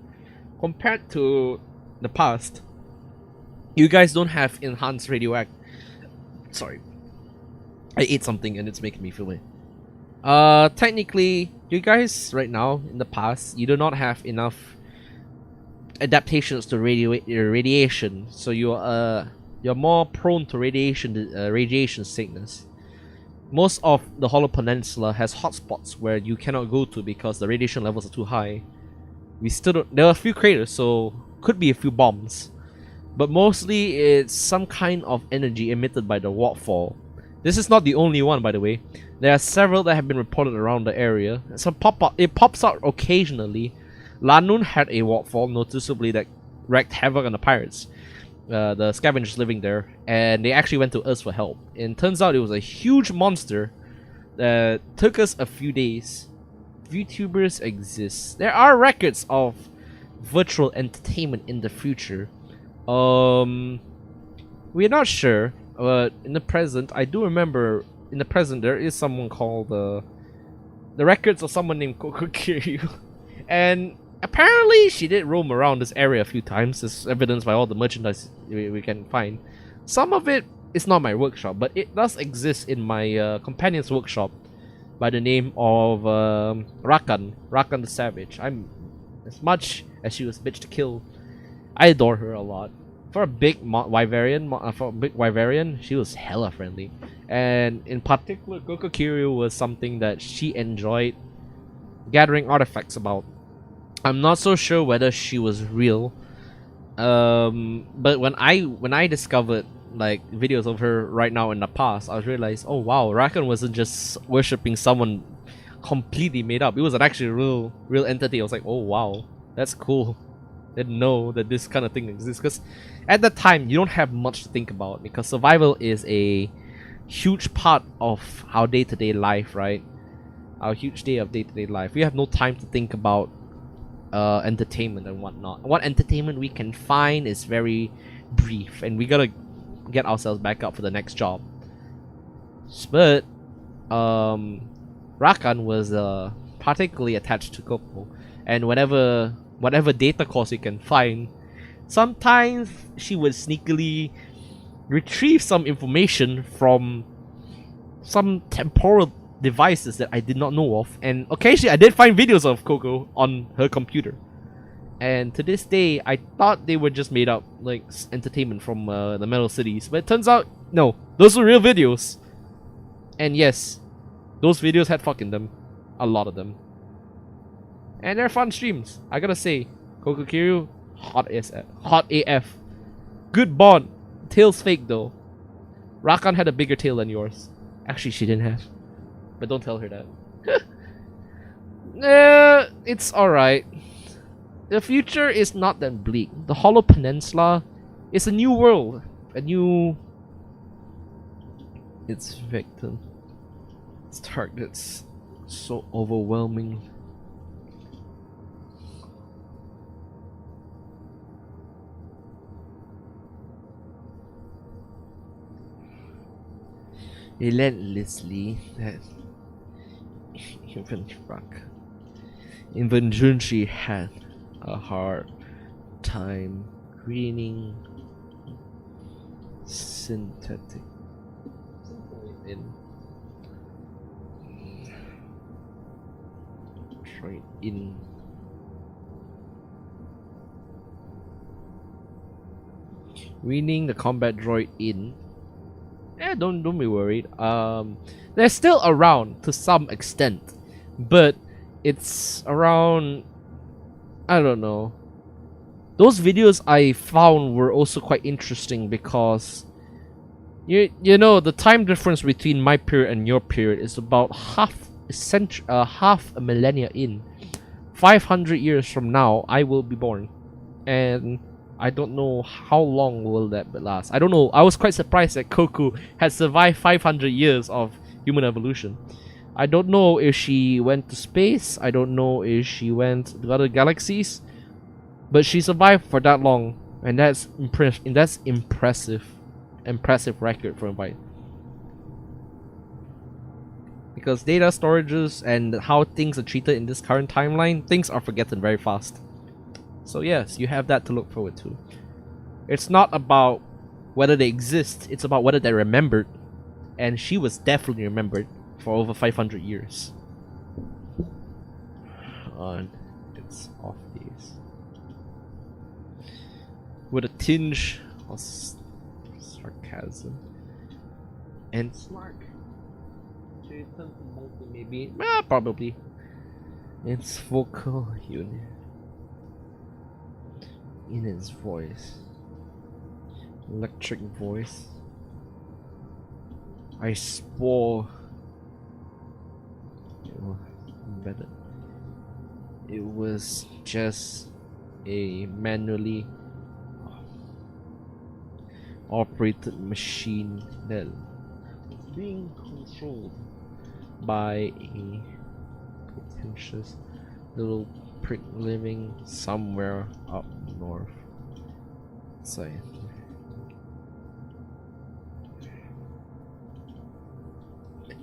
compared to the past, you guys don't have enhanced radioactive. Sorry, I ate something and it's making me feel it. Technically, you guys right now in the past, you do not have enough adaptations to radiation, so you're more prone to radiation sickness. Most of the Hollow Peninsula has hotspots where you cannot go to because the radiation levels are too high. We still don't. There are a few craters, so could be a few bombs, but mostly it's some kind of energy emitted by the waterfall. This is not the only one, by the way. There are several that have been reported around the area. It pops out occasionally. Lanun had a waterfall noticeably that wreaked havoc on the pirates, the scavengers living there, and they actually went to us for help. And turns out it was a huge monster that took us a few days. VTubers exist. There are records of virtual entertainment in the future. We're not sure. But in the present, I do remember in the present there is someone called the records of someone named Coco Kiryu, and apparently she did roam around this area a few times, as evidenced by all the merchandise we can find. Some of it is not my workshop, but it does exist in my companion's workshop by the name of Rakan the Savage. As much as she was a bitch to kill, I adore her a lot. For a big Wyverian, she was hella friendly. And in particular, Goku Kiryu was something that she enjoyed gathering artifacts about. I'm not so sure whether she was real. But when I discovered like videos of her right now in the past, I realized, oh wow, Rakan wasn't just worshipping someone completely made up. It was actually a real entity. I was like, oh wow, that's cool. Didn't know that this kind of thing exists, because at that time you don't have much to think about, because survival is a huge part of our day-to-day life, right? Our huge day of day-to-day life. We have no time to think about entertainment and whatnot. What entertainment we can find is very brief, and we gotta get ourselves back up for the next job. But Rakan was particularly attached to Coco, and whatever data course you can find, sometimes she would sneakily retrieve some information from some temporal devices that I did not know of, and occasionally I did find videos of Coco on her computer. And to this day, I thought they were just made up, like entertainment from the Metal Cities, but it turns out no, those were real videos. And yes, those videos had fuck in them, a lot of them, and they're fun streams. I gotta say, Coco Kiryu, hot AF, good bond. Tail's fake though. Rakan had a bigger tail than yours. Actually, she didn't have. But don't tell her that. It's alright. The future is not that bleak. The Hollow Peninsula is a new world. Its victim. Its targets. So overwhelming. Relentlessly, that even Junshi had a hard time greening synthetic in try in weaning the combat droid in. Don't be worried. They're still around to some extent, but it's around, I don't know. Those videos I found were also quite interesting because you know the time difference between my period and your period is about half a millennia in. 500 years from now, I will be born, and I don't know how long will that last. I don't know. I was quite surprised that Coco had survived 500 years of human evolution. I don't know if she went to space. I don't know if she went to other galaxies. But she survived for that long, and that's impressive record for a bite. Because data storages and how things are treated in this current timeline, things are forgotten very fast. So yes, you have that to look forward to. It's not about whether they exist, it's about whether they're remembered. And she was definitely remembered for over 500 years. On its off days. With a tinge of sarcasm and snark. Maybe, probably. Its vocal unit. In its voice, electric voice, I swore it was better. It was just a manually operated machine that was being controlled by a pretentious little prick living somewhere up north. So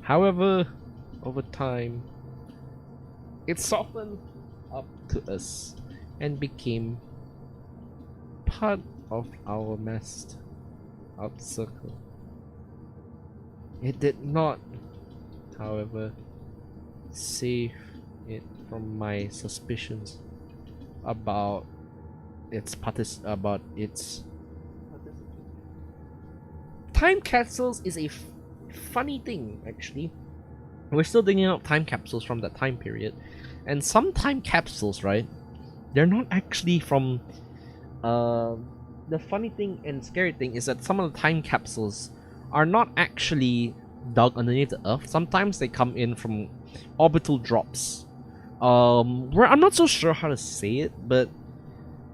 however, over time it softened up to us and became part of our massed out circle. It did not, however, save it from my suspicions about its time capsules. Is a funny thing, actually. We're still digging up time capsules from that time period, and some time capsules, right, they're not actually from the funny thing and scary thing is that some of the time capsules are not actually dug underneath the earth. Sometimes they come in from orbital drops. Where I'm not so sure how to say it, but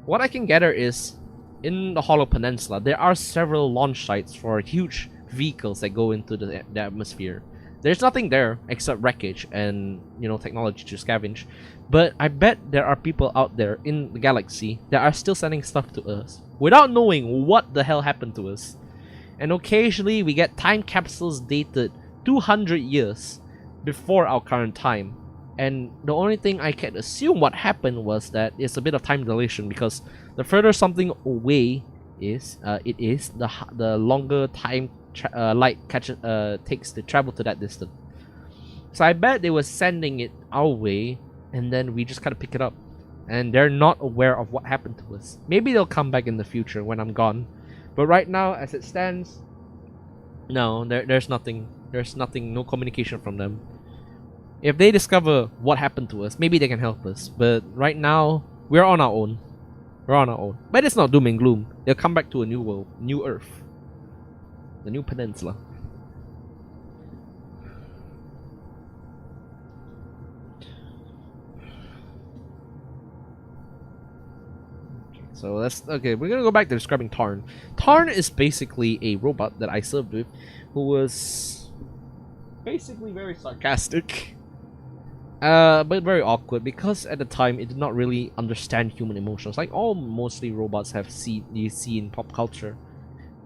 what I can gather is in the Hollow Peninsula there are several launch sites for huge vehicles that go into the atmosphere. There's nothing there except wreckage and technology to scavenge. But I bet there are people out there in the galaxy that are still sending stuff to us without knowing what the hell happened to us. And occasionally we get time capsules dated 200 years before our current time. And the only thing I can assume what happened was that it's a bit of time dilation, because the further something away is, the longer time light takes to travel to that distance. So I bet they were sending it our way, and then we just kind of pick it up. And they're not aware of what happened to us. Maybe they'll come back in the future when I'm gone. But right now, as it stands, no, there's nothing. There's nothing, no communication from them. If they discover what happened to us, maybe they can help us. But right now, we're on our own. We're on our own. But it's not doom and gloom. They'll come back to a new world, new Earth. The new peninsula. So that's okay. We're gonna go back to describing Tarn. Tarn is basically a robot that I served with, who was basically very sarcastic, but very awkward, because at the time it did not really understand human emotions, like all mostly robots you see in pop culture,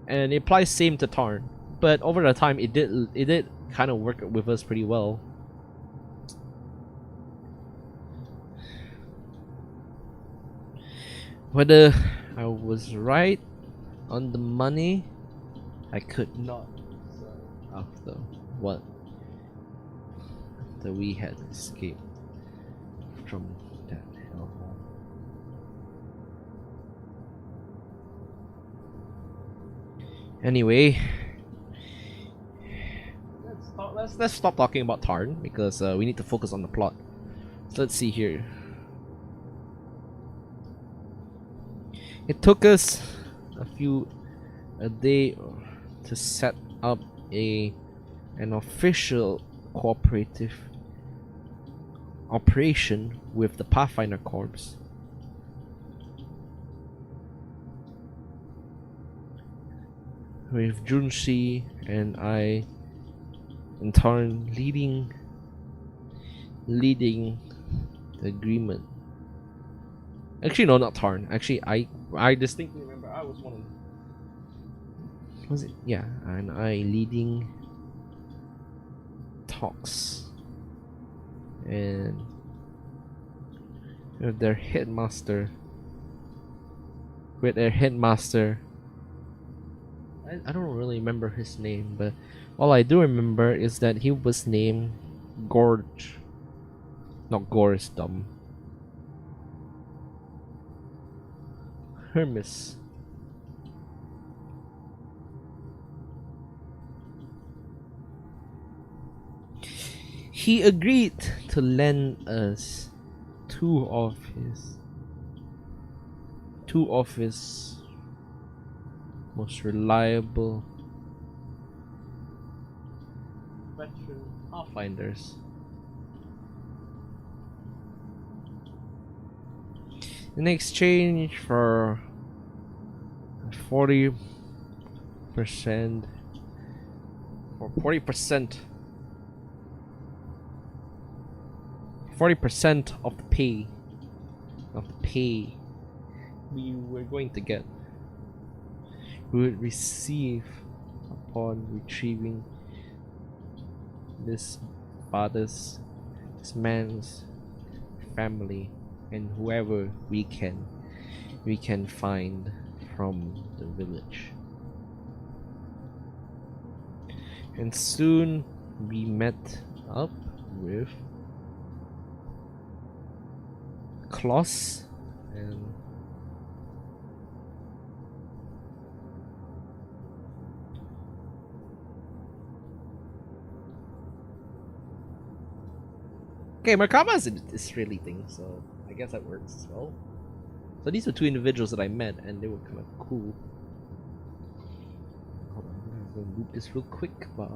and it applies same to Tarn. But over the time, it did kind of work with us pretty well. Whether I was right on the money, I could not. After what? After we had escaped from that hellhole. Anyway, let's stop talking about Tarn, because we need to focus on the plot. So let's see here. It took us a day to set up an official cooperative operation with the Pathfinder Corps. With Junshi and I and Tarn leading the agreement. Actually, no, not Tarn. Actually, I distinctly remember I was one of them. Was it? Yeah, and I leading talks and with their headmaster. I don't really remember his name, but all I do remember is that he was named Gorge. Not Gorge, dumb. Hermes. He agreed to lend us two of his most reliable veteran Pathfinders. In exchange for 40% or 40% of the pay we were going to get, we would receive upon retrieving this man's family and whoever we can find from the village. And soon we met up with Kloss and okay, Merkaba is an Israeli thing, so I guess that works as well. So these were two individuals that I met, and they were kind of cool. Hold on, I'm gonna loop this real quick. What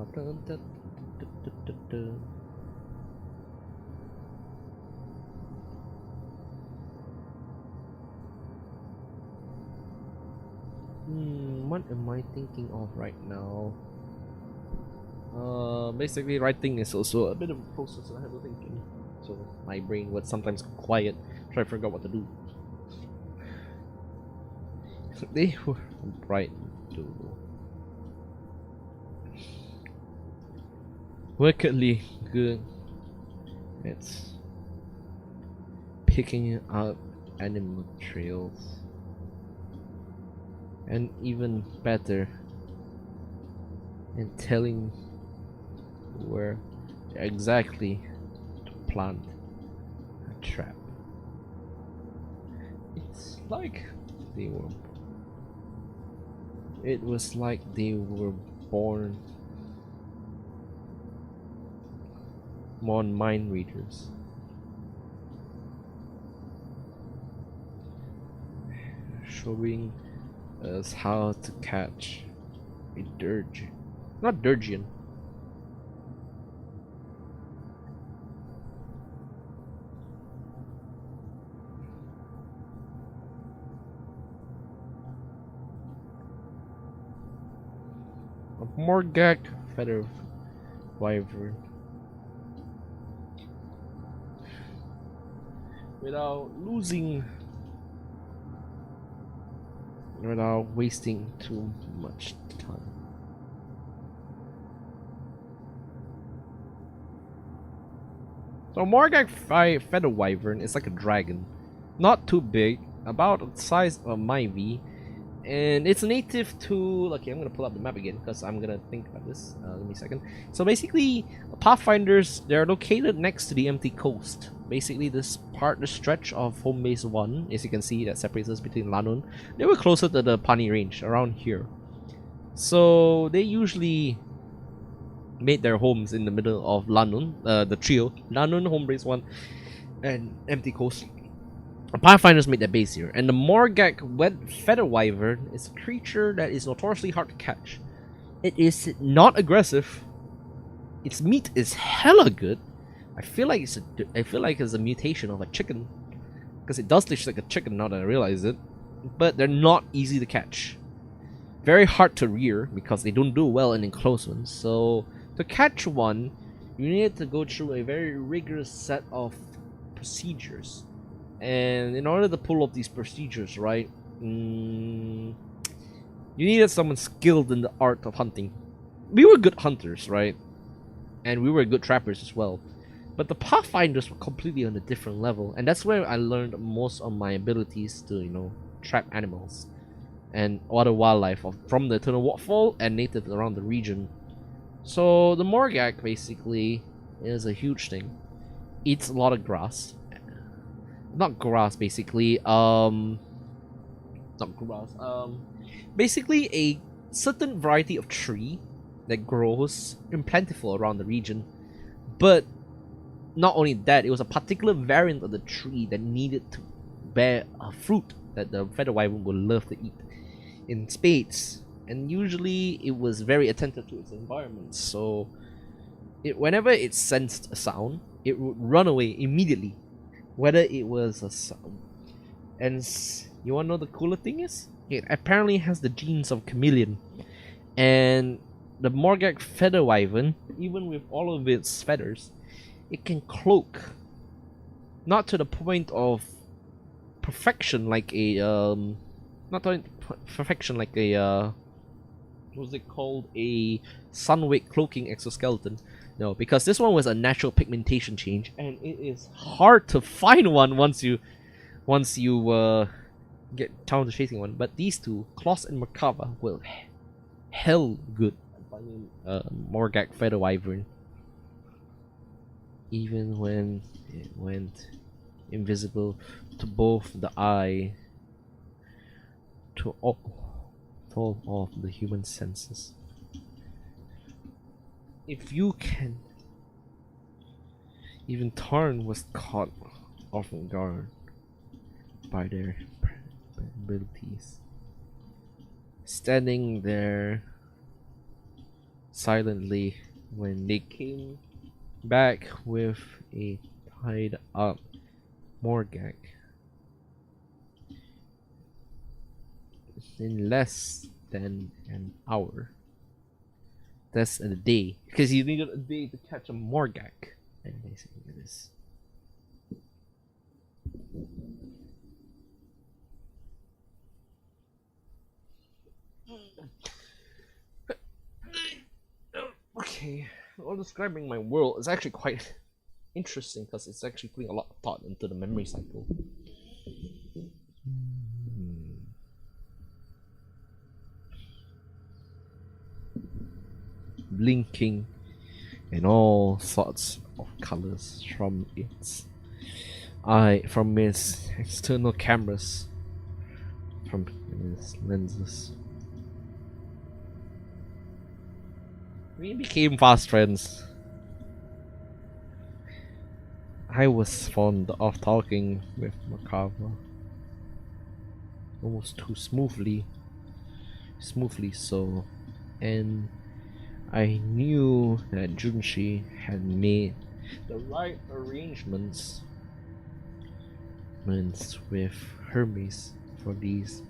am I thinking of right now? Basically, writing is also a bit of a process of heavy thinking. So my brain would sometimes go quiet, try to figure out what to do. They were bright to wickedly good. It's picking up animal trails, and even better, in telling where exactly to plant a trap. It's like they were. It was like they were born mind readers. Showing us how to catch a dirge. Not Durgian. A Morgak feather wyvern. Without wasting too much time. So Morgak feather wyvern is like a dragon, not too big, about the size of my V, and it's native to. Okay, I'm gonna pull up the map again because I'm gonna think about this. Give me a second. So basically, Pathfinders, they're located next to the empty coast. Basically, this stretch of home base 1, as you can see, that separates us between Lanun. They were closer to the Pani range, around here. So they usually made their homes in the middle of Lanun, the trio, Lanun, home base 1, and empty coast. Pathfinders made their base here, and the Morgak feather wyvern is a creature that is notoriously hard to catch. It is not aggressive. Its meat is hella good. I feel like it's a mutation of a chicken, because it does taste like a chicken now that I realize it. But they're not easy to catch. Very hard to rear because they don't do well in enclosed ones. So to catch one, you need to go through a very rigorous set of procedures. And in order to pull off these procedures, right, you needed someone skilled in the art of hunting. We were good hunters, right? And we were good trappers as well. But the Pathfinders were completely on a different level. And that's where I learned most of my abilities to, trap animals and other wildlife from the Eternal Waterfall and natives around the region. So the Morgak basically is a huge thing. Eats a lot of grass. Not grass, basically. Not grass. Basically a certain variety of tree that grows in plentiful around the region. But not only that, it was a particular variant of the tree that needed to bear a fruit that the feather wyvern would love to eat in spades. And usually it was very attentive to its environment. So whenever it sensed a sound, it would run away immediately, whether it was a sound. And you wanna know the cooler thing is? It apparently has the genes of chameleon. And the Morgak feather wyvern, even with all of its feathers, it can cloak. Not to the point of perfection like a not to perfection like a what was it called, a sunwake cloaking exoskeleton. No, because this one was a natural pigmentation change, and it is hard to find one once you get down to chasing one. But these two, Kloss and Merkava, will hell good at finding Morgak feather wyvern. Even when it went invisible to both the eye, to all of the human senses. If you can, even Tarn was caught off guard by their abilities. Standing there silently when they came back with a tied up Morgak. In less than an hour, That's a day, because you needed a day to catch a Morgak. And basically this. Okay, well, describing my world is actually quite interesting because it's actually putting a lot of thought into the memory cycle. Blinking in all sorts of colors from its external cameras, from its lenses. We became fast friends. I was fond of talking with Macabre, almost too smoothly so, and I knew that Junshi had made the right arrangements with Hermes for these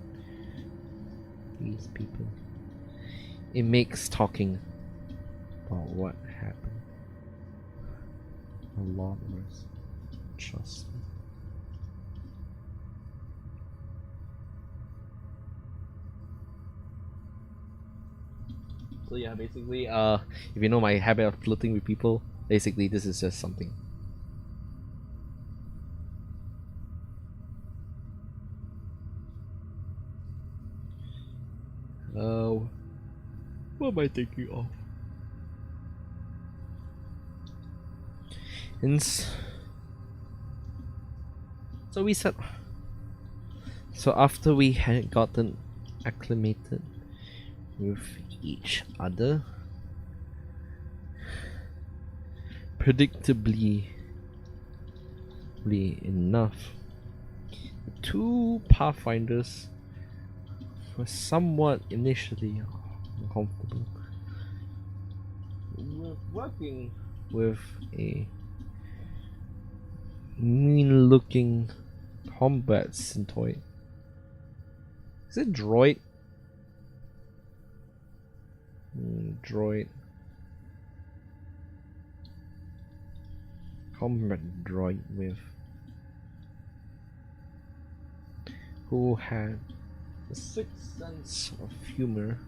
people. It makes talking about what happened a lot worse. Trust me. So yeah, basically, if you know my habit of flirting with people, basically this is just something. What am I thinking of? So we said. So after we had gotten acclimated with each other, predictably enough, the two Pathfinders were somewhat initially uncomfortable. We're working with a mean-looking combat syntoid. Is it droid? Droid. Combat droid with who had a sixth sense of humor.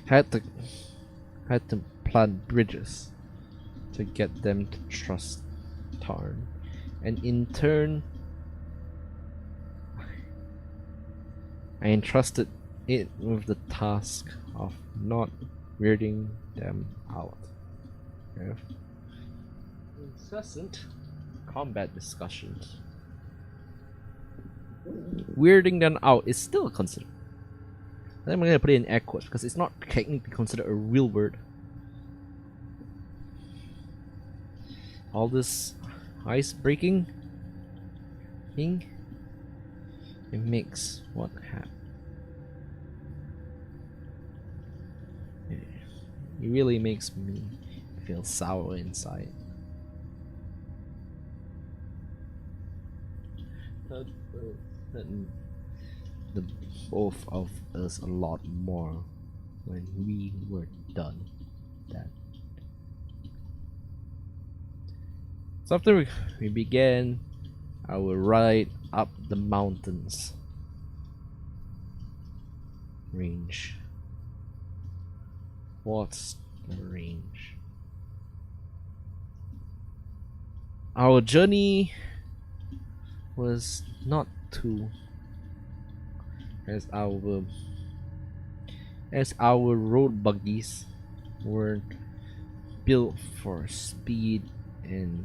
Had to plant bridges to get them to trust Tarn, and in turn I entrusted it with the task of not weirding them out. Incessant combat discussions. Weirding them out is still considered. I'm gonna put it in air quotes because it's not technically considered a real word. All this ice breaking thing, it makes what happen. It really makes me feel sour inside. The both of us a lot more when we were done that. So after we began our ride up the mountains range. What's the range? Our journey was not too as our road buggies were built for speed and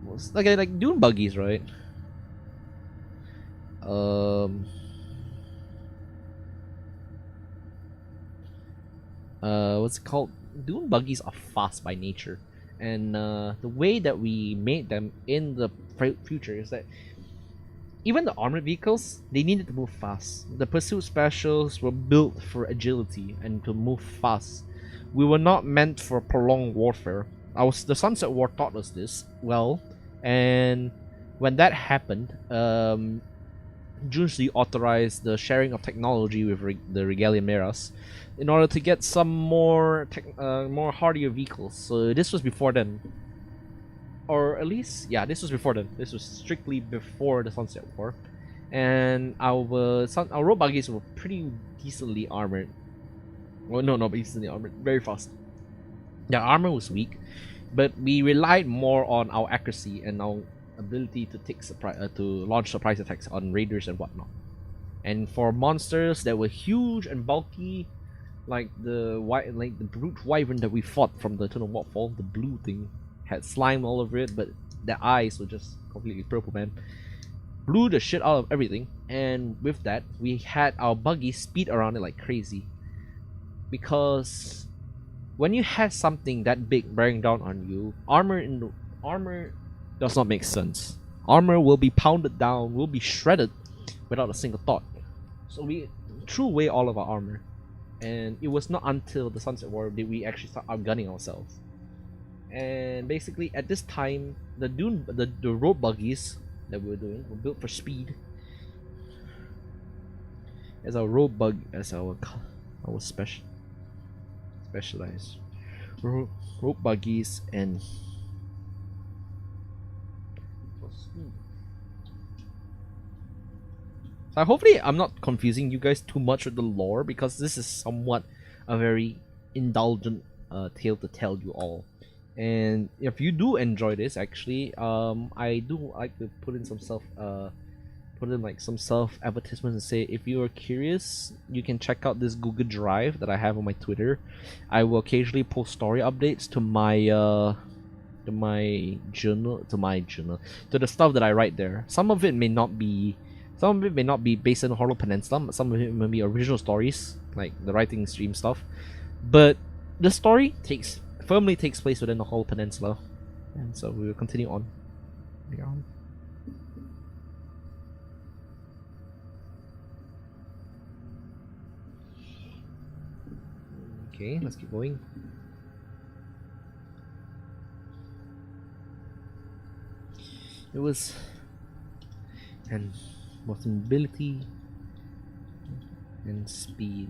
was like dune buggies, right? What's it called? Dune buggies are fast by nature, and the way that we made them in the future is that even the armored vehicles, they needed to move fast. The pursuit specials were built for agility and to move fast. We were not meant for prolonged warfare. The Sunset War taught us this well, and when that happened, Junshi authorized the sharing of technology with the Regalian Meras in order to get some more more hardier vehicles. So this was before then, or at least yeah, this was before then. This was strictly before the Sunset War, and our road buggies were pretty decently armored. Well, no, not decently armored, very fast. The armor was weak, but we relied more on our accuracy and our ability to take to launch surprise attacks on raiders and whatnot. And for monsters that were huge and bulky, like the brute wyvern that we fought from the Eternal Waterfall, the blue thing had slime all over it, but their eyes were just completely purple, man. Blew the shit out of everything, and with that, we had our buggy speed around it like crazy. Because when you have something that big bearing down on you, armor does not make sense. Armor will be pounded down, will be shredded without a single thought. So we threw away all of our armor, and it was not until the Sunset War that we actually start outgunning ourselves. And basically, at this time, the road buggies that we were doing were built for speed. As our specialized road buggies and so hopefully I'm not confusing you guys too much with the lore, because this is somewhat a very indulgent tale to tell you all. And if you do enjoy this, actually, I do like to put in some self advertisements and say, if you are curious, you can check out this Google Drive that I have on my Twitter. I will occasionally post story updates to my journal, to the stuff that I write there. Some of it may not be based in the Hollow Peninsula. Some of it may be original stories, like the writing stream stuff. But the story firmly takes place within the Hollow Peninsula, and so we will continue on. Okay, let's keep going. It was mobility and speed.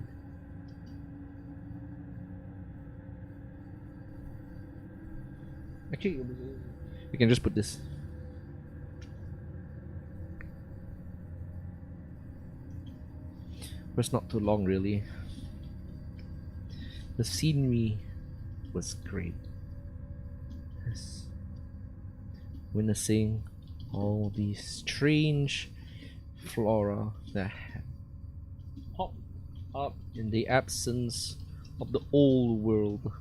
Actually, we can just put this. But it's not too long, really. The scenery was great. Yes. Witnessing all these strange flora that pop up in the absence of the old world.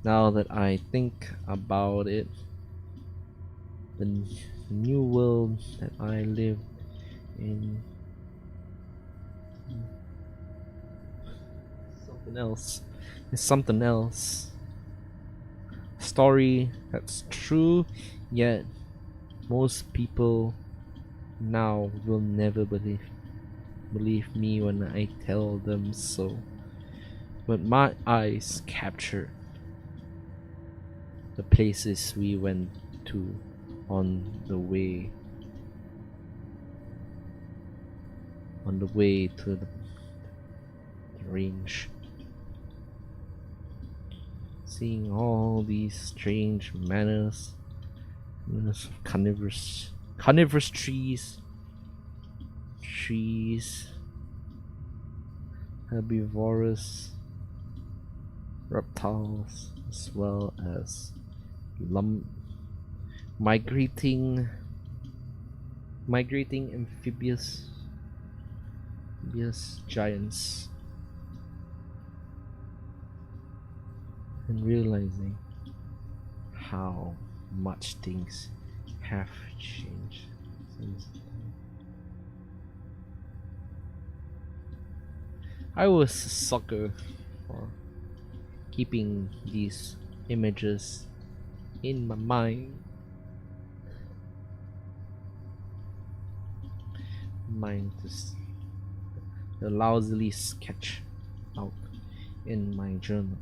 Now that I think about it, the new world that I live in, it's something else. Story that's true, yet most people now will never believe me when I tell them so. But my eyes captured the places we went to on the way to the range. Seeing all these strange manners of carnivorous trees, herbivorous reptiles, as well as migrating amphibious giants, and realizing how much things have changed since then. I was a sucker for keeping these images in my mind. Just lousily sketch out in my journal.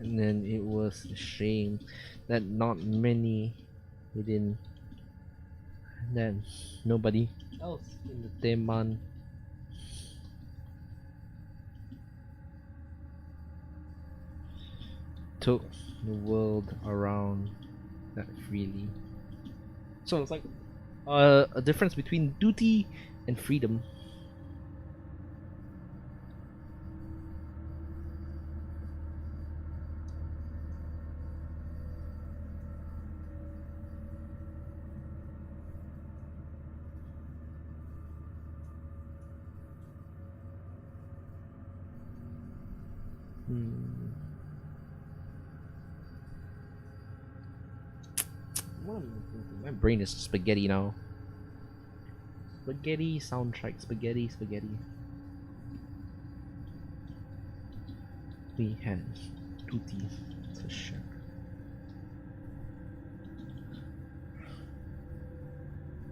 and then it was a shame that not many within, and then nobody else in the Teman took the world around that freely. So it's like a difference between duty and freedom. What am I thinking? My brain is spaghetti now. Spaghetti soundtrack, spaghetti. We had duties to share.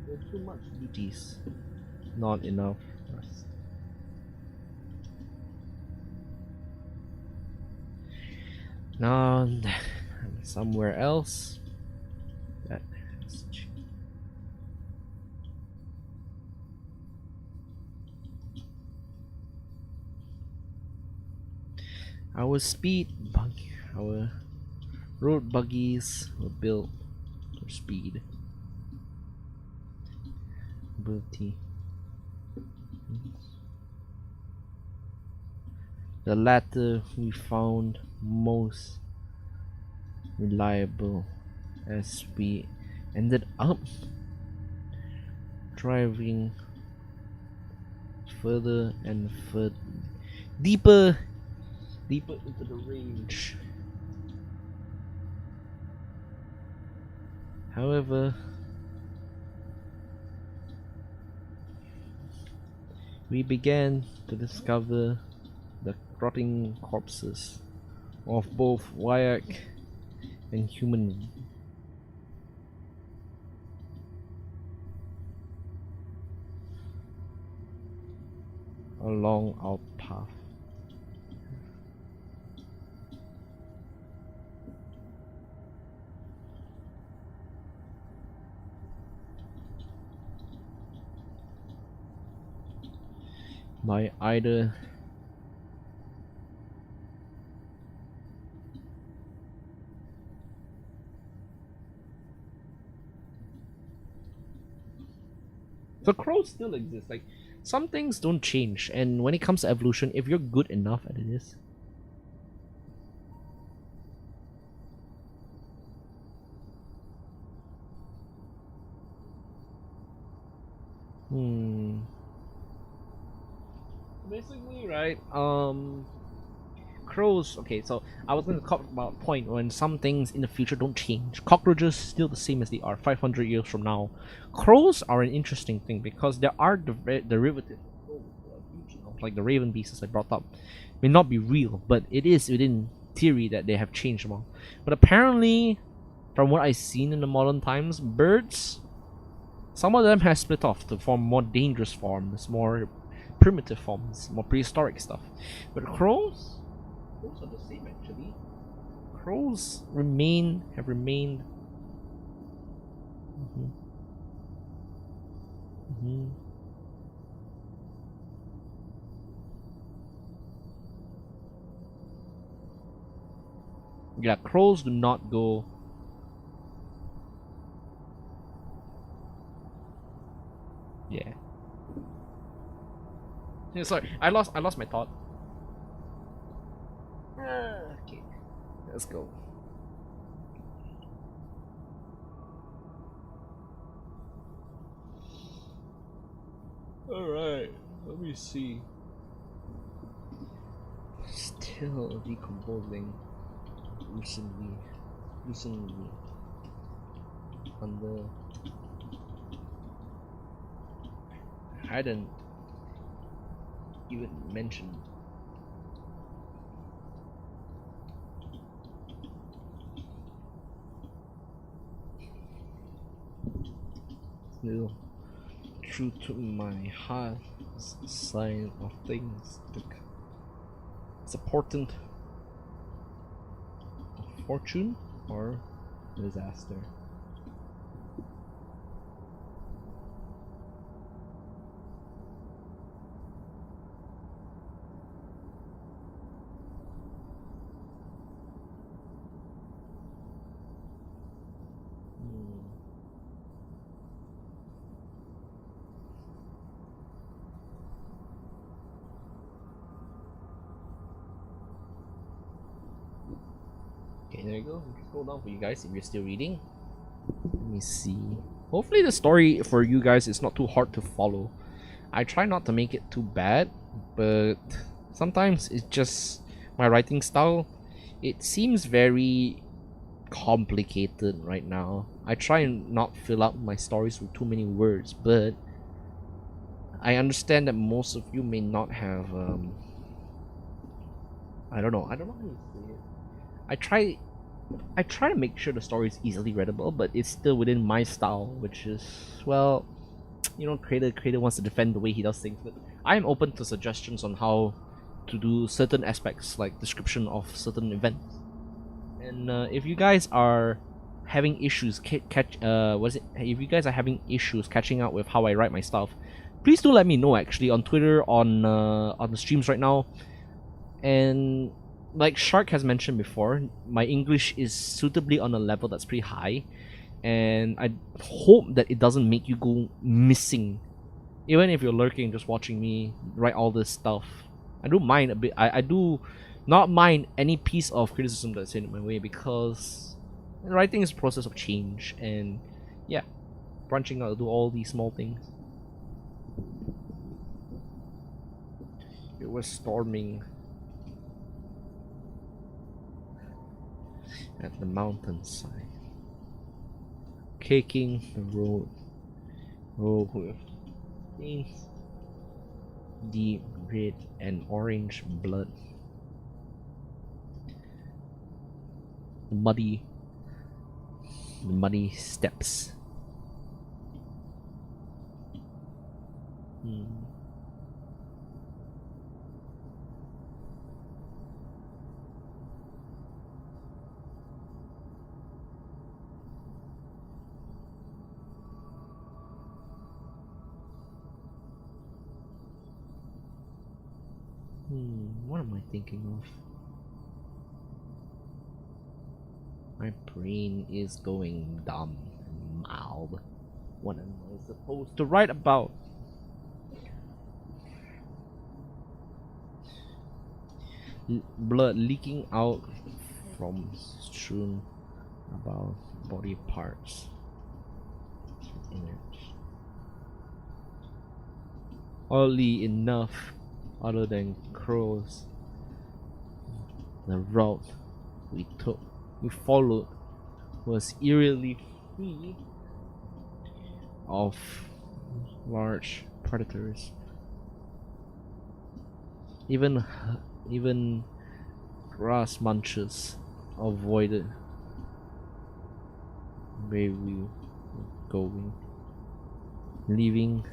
There's too much duties, not enough rest. Now somewhere else. That has changed. Our speed buggy, our road buggies were built for speed, ability. The latter we found most reliable as we ended up driving further and further, deeper into the range. However, we began to discover the rotting corpses of both Wyacks and human along our path. By either the crows still exist. Like, some things don't change, and when it comes to evolution, if you're good enough at this, basically, right? Crows. Okay, so I was going to talk about a point when some things in the future don't change. Cockroaches still the same as they are 500 years from now. Crows are an interesting thing because there are derivatives like the raven beasts I brought up may not be real, but it is within theory that they have changed them all. But apparently, from what I've seen in the modern times, birds, some of them have split off to form more dangerous forms, more primitive forms, more prehistoric stuff. But crows are the same actually. Crows have remained. Yeah, crows do not go. Yeah. Yeah, sorry, I lost my thought. Okay, let's go. All right, let me see. Still decomposing. Recently, under. I hadn't even mentioned. Still true to my heart is a sign of things. It's important. fortune or disaster. Okay, there you go. Scroll down for you guys if you're still reading. Let me see. Hopefully the story for you guys is not too hard to follow. I try not to make it too bad, but sometimes it's just my writing style. It seems very complicated right now. I try and not fill up my stories with too many words, but I understand that most of you may not have I don't know how you say it. I try to make sure the story is easily readable, but it's still within my style, which is, well, you know, creator wants to defend the way he does things, but I am open to suggestions on how to do certain aspects, like description of certain events. And if you guys are having issues if you guys are having issues catching up with how I write my stuff, please do let me know actually on Twitter, on the streams right now. And like Shark has mentioned before, my English is suitably on a level that's pretty high, and I hope that it doesn't make you go missing. Even if you're lurking, just watching me write all this stuff, I do mind a bit. I do not mind any piece of criticism that's in my way, because writing is a process of change, and yeah, branching out to do all these small things. It was storming at the mountainside, caking the road with stains, deep red and orange blood. The muddy steps. What am I thinking of? My brain is going dumb and mild. What am I supposed to write about? Blood leaking out from strewn about body parts. Image. Oddly enough, other than crows, the route we followed was eerily free of large predators. Even grass munchers avoided where we were going, leaving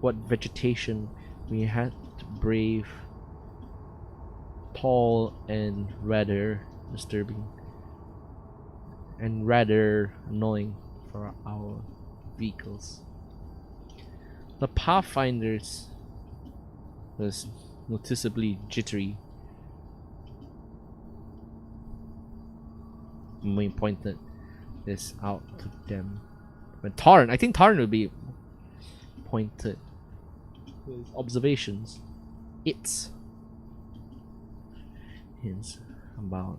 what vegetation we had to brave tall and rather disturbing and rather annoying for our vehicles. The Pathfinders was noticeably jittery when we pointed this out to them. But Tarn, I think Tarn would be pointed with observations. It's hints about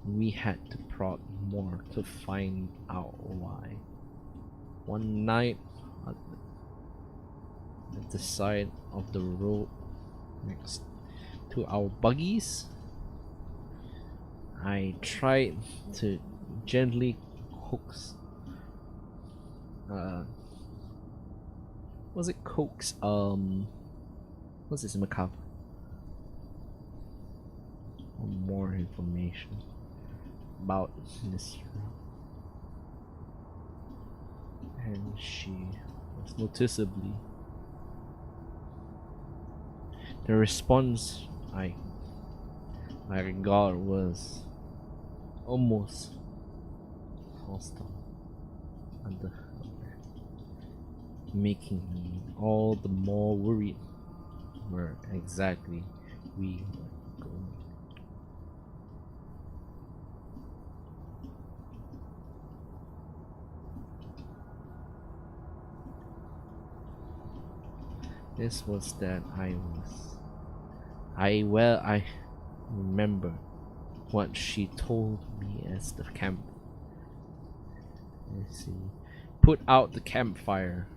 we had to prod more to find out why. One night at the side of the road next to our buggies, I tried to gently coax was it coax what's this macabre? More information about this route. And she was noticeably the response I My regard was almost hostile under making me all the more worried where exactly we were going. This was that I remember what she told me as the camp. Let's see. Put out the campfire.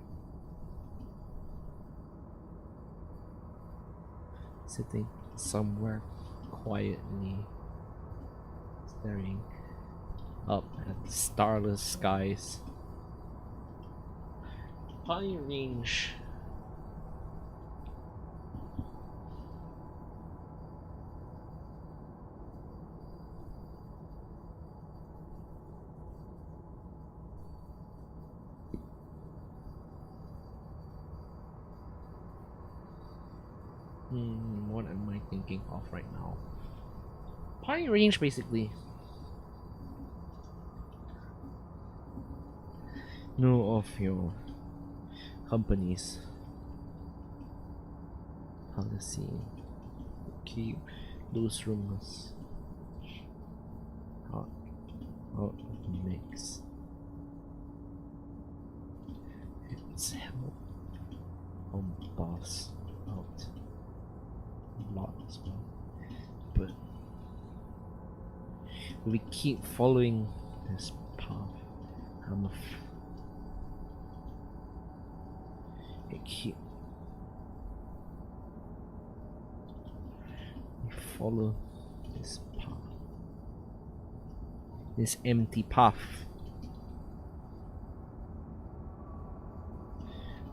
Sitting somewhere quietly, staring up at the starless skies. High range. What am I thinking of right now? Pine Range, basically. Know of your company's policy. Keep those rumors out of the mix. It's help on boss out a lot as well, but we keep following this path. We follow this path, this empty path.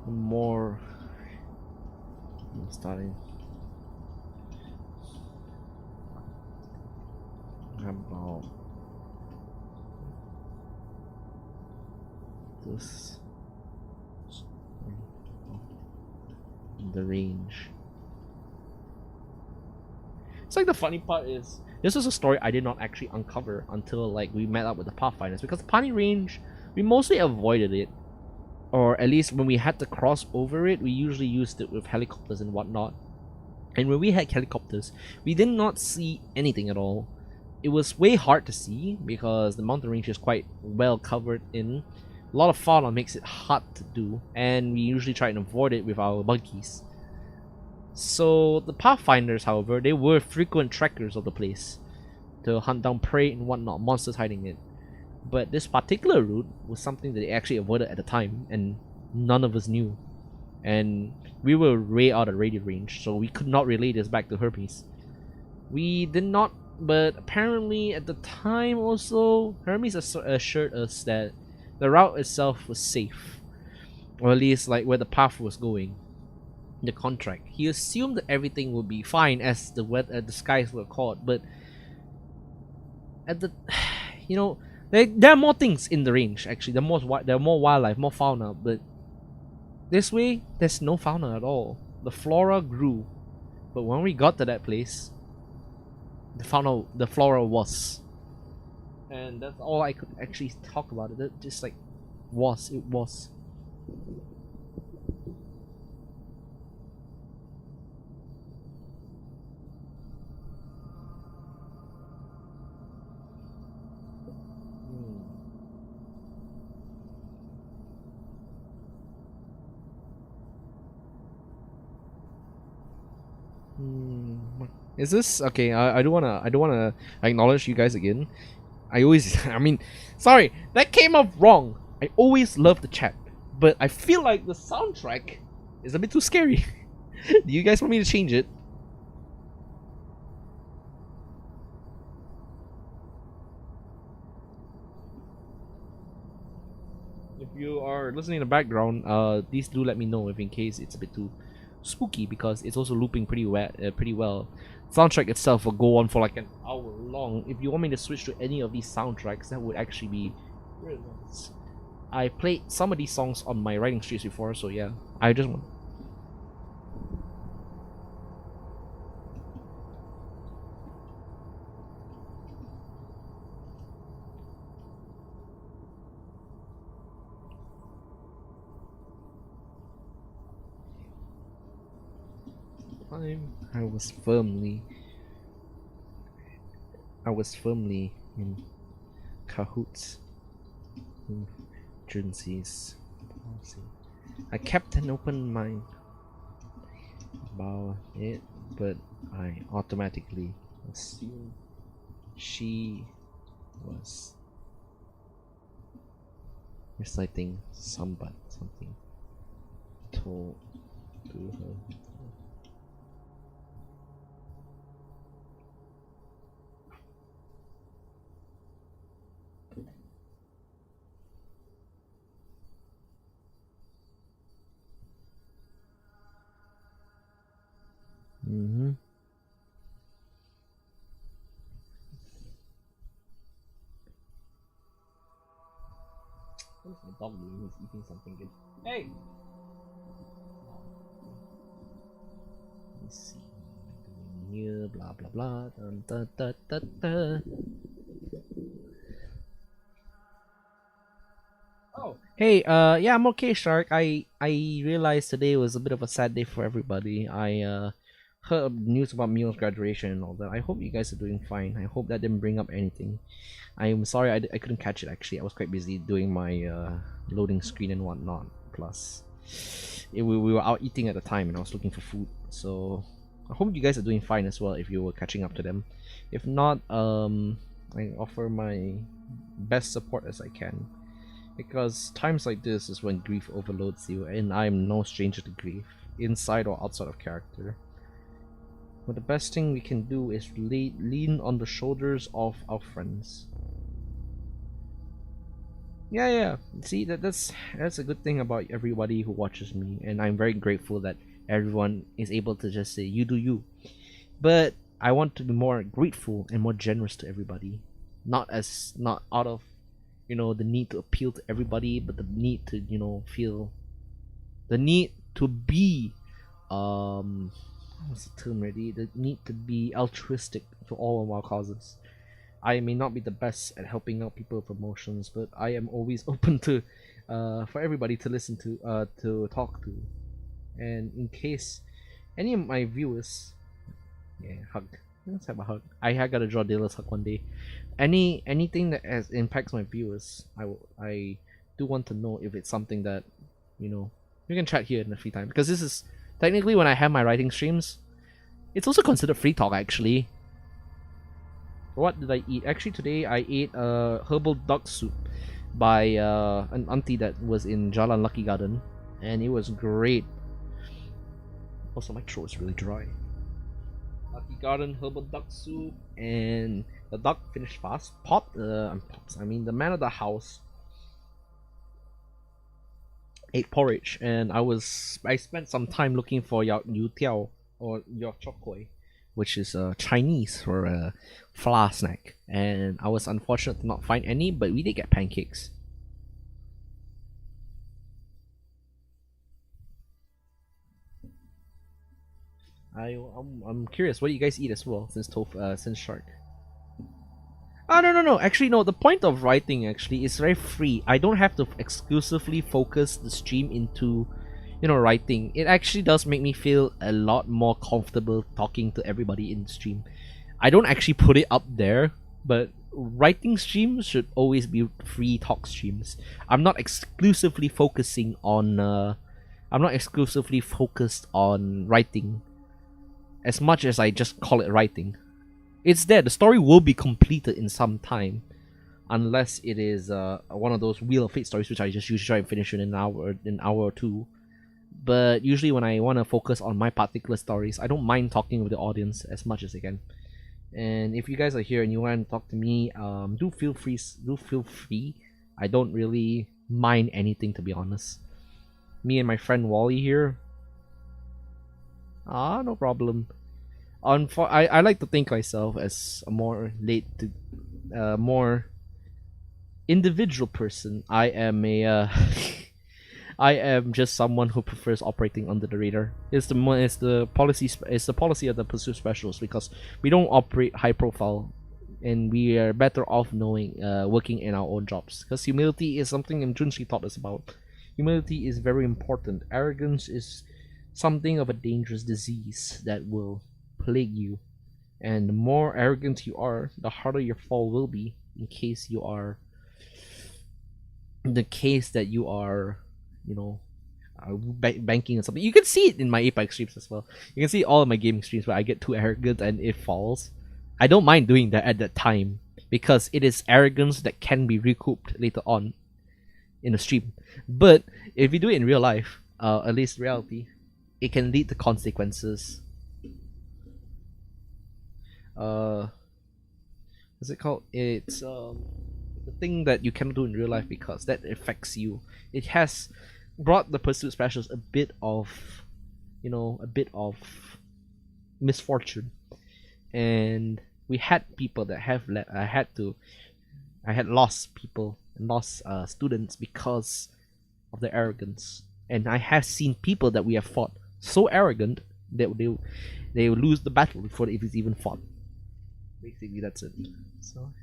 The more I'm starting about this the range. It's like the funny part is this is a story I did not actually uncover until like we met up with the Pathfinders, because the Pani range we mostly avoided it, or at least when we had to cross over it we usually used it with helicopters and whatnot. And when we had helicopters we did not see anything at all. It was way hard to see because the mountain range is quite well covered in. A lot of fauna makes it hard to do, and we usually try and avoid it with our buggies. So the Pathfinders, however, they were frequent trekkers of the place to hunt down prey and whatnot, monsters hiding it. But this particular route was something that they actually avoided at the time, and none of us knew. And we were way out of radio range, so we could not relay this back to Hermes. We did not, but apparently at the time also, Hermes assured us that the route itself was safe, or at least like where the path was going. The contract, he assumed that everything would be fine as the skies were caught, but at the you know, there are more things in the range actually. There are more wildlife, more fauna, but this way there's no fauna at all. The flora grew, but when we got to that place, the flora was, and that's all I could actually talk about it. Just like it was. Is this okay? I don't wanna acknowledge you guys again. I always, I mean, sorry, that came off wrong. I always love the chat, but I feel like the soundtrack is a bit too scary. Do you guys want me to change it? If you are listening in the background, please do let me know if in case it's a bit too spooky, because it's also looping pretty well. Soundtrack itself will go on for like an hour long. If you want me to switch to any of these soundtracks, that would actually be really nice. I played some of these songs on my writing streams before, so yeah, I just want. time, I was firmly in cahoots with Junsi's policy. I kept an open mind about it, but I automatically assumed she was reciting something told to her. Mm-hmm. What is my dog doing? He's eating something good. Hey! Let's see. Here, blah blah blah. Dun, dun, dun, dun, dun. Oh, hey, yeah, I'm okay, Shark. I realized today was a bit of a sad day for everybody. I heard news about Mio's graduation and all that. I hope you guys are doing fine. I hope that didn't bring up anything. I'm sorry I couldn't catch it actually. I was quite busy doing my loading screen and whatnot. Plus, we were out eating at the time and I was looking for food. So I hope you guys are doing fine as well if you were catching up to them. If not, I offer my best support as I can. Because times like this is when grief overloads you, and I'm no stranger to grief, inside or outside of character. But the best thing we can do is lean on the shoulders of our friends. Yeah. See, that's a good thing about everybody who watches me, and I'm very grateful that everyone is able to just say you do you. But I want to be more grateful and more generous to everybody, not out of the need to appeal to everybody, but the need to feel the need to be what's the term ready? The need to be altruistic to all of our causes. I may not be the best at helping out people with emotions, but I am always open to for everybody to listen to talk to. And in case any of my viewers hug. Let's have a hug. I gotta draw Dylus hug one day. Anything that impacts my viewers, I do want to know if it's something that we can chat here in the free time, because this is technically when I have my writing streams. It's also considered free talk actually. What did I eat? Actually today I ate herbal duck soup by an auntie that was in Jalan Lucky Garden, and it was great. Also my throat is really dry. Lucky Garden herbal duck soup, and the duck finished fast. The man of the house ate porridge, and I spent some time looking for Yu Tiao or Yu Chokoi, which is Chinese for a flour snack, and I was unfortunate to not find any, but we did get pancakes. I'm curious, what do you guys eat as well, since Shark? Oh no. Actually no, the point of writing actually is very free. I don't have to exclusively focus the stream into writing. It actually does make me feel a lot more comfortable talking to everybody in the stream. I don't actually put it up there, but writing streams should always be free talk streams. I'm not exclusively focused on writing as much as I just call it writing. It's there. The story will be completed in some time, unless it is one of those Wheel of Fate stories, which I just usually try and finish in an hour or two. But usually when I want to focus on my particular stories, I don't mind talking with the audience as much as I can. And if you guys are here and you want to talk to me, do feel free. I don't really mind anything, to be honest. Me and my friend Wally here. No problem. I like to think myself as a more more individual person. I am I am just someone who prefers operating under the radar. It's the policy of the pursuit specials, because we don't operate high profile, and we are better off knowing working in our own jobs. Because humility is something Junshi taught us about. Humility is very important. Arrogance is something of a dangerous disease that will plague you. And the more arrogant you are, the harder your fall will be. In case you are, the case that you are, you know, banking on something. You can see it in my Apex streams as well. You can see all of my gaming streams where I get too arrogant and it falls. I don't mind doing that at that time because it is arrogance that can be recouped later on in the stream. But if you do it in real life, at least reality, it can lead to consequences. What's it called? It's the thing that you cannot do in real life because that affects you. It has brought the pursuit specials a bit of, a bit of misfortune, and we had people that have I had lost people and lost students because of their arrogance, and I have seen people that we have fought so arrogant that they will lose the battle before it is even fought. Basically, that's it. So.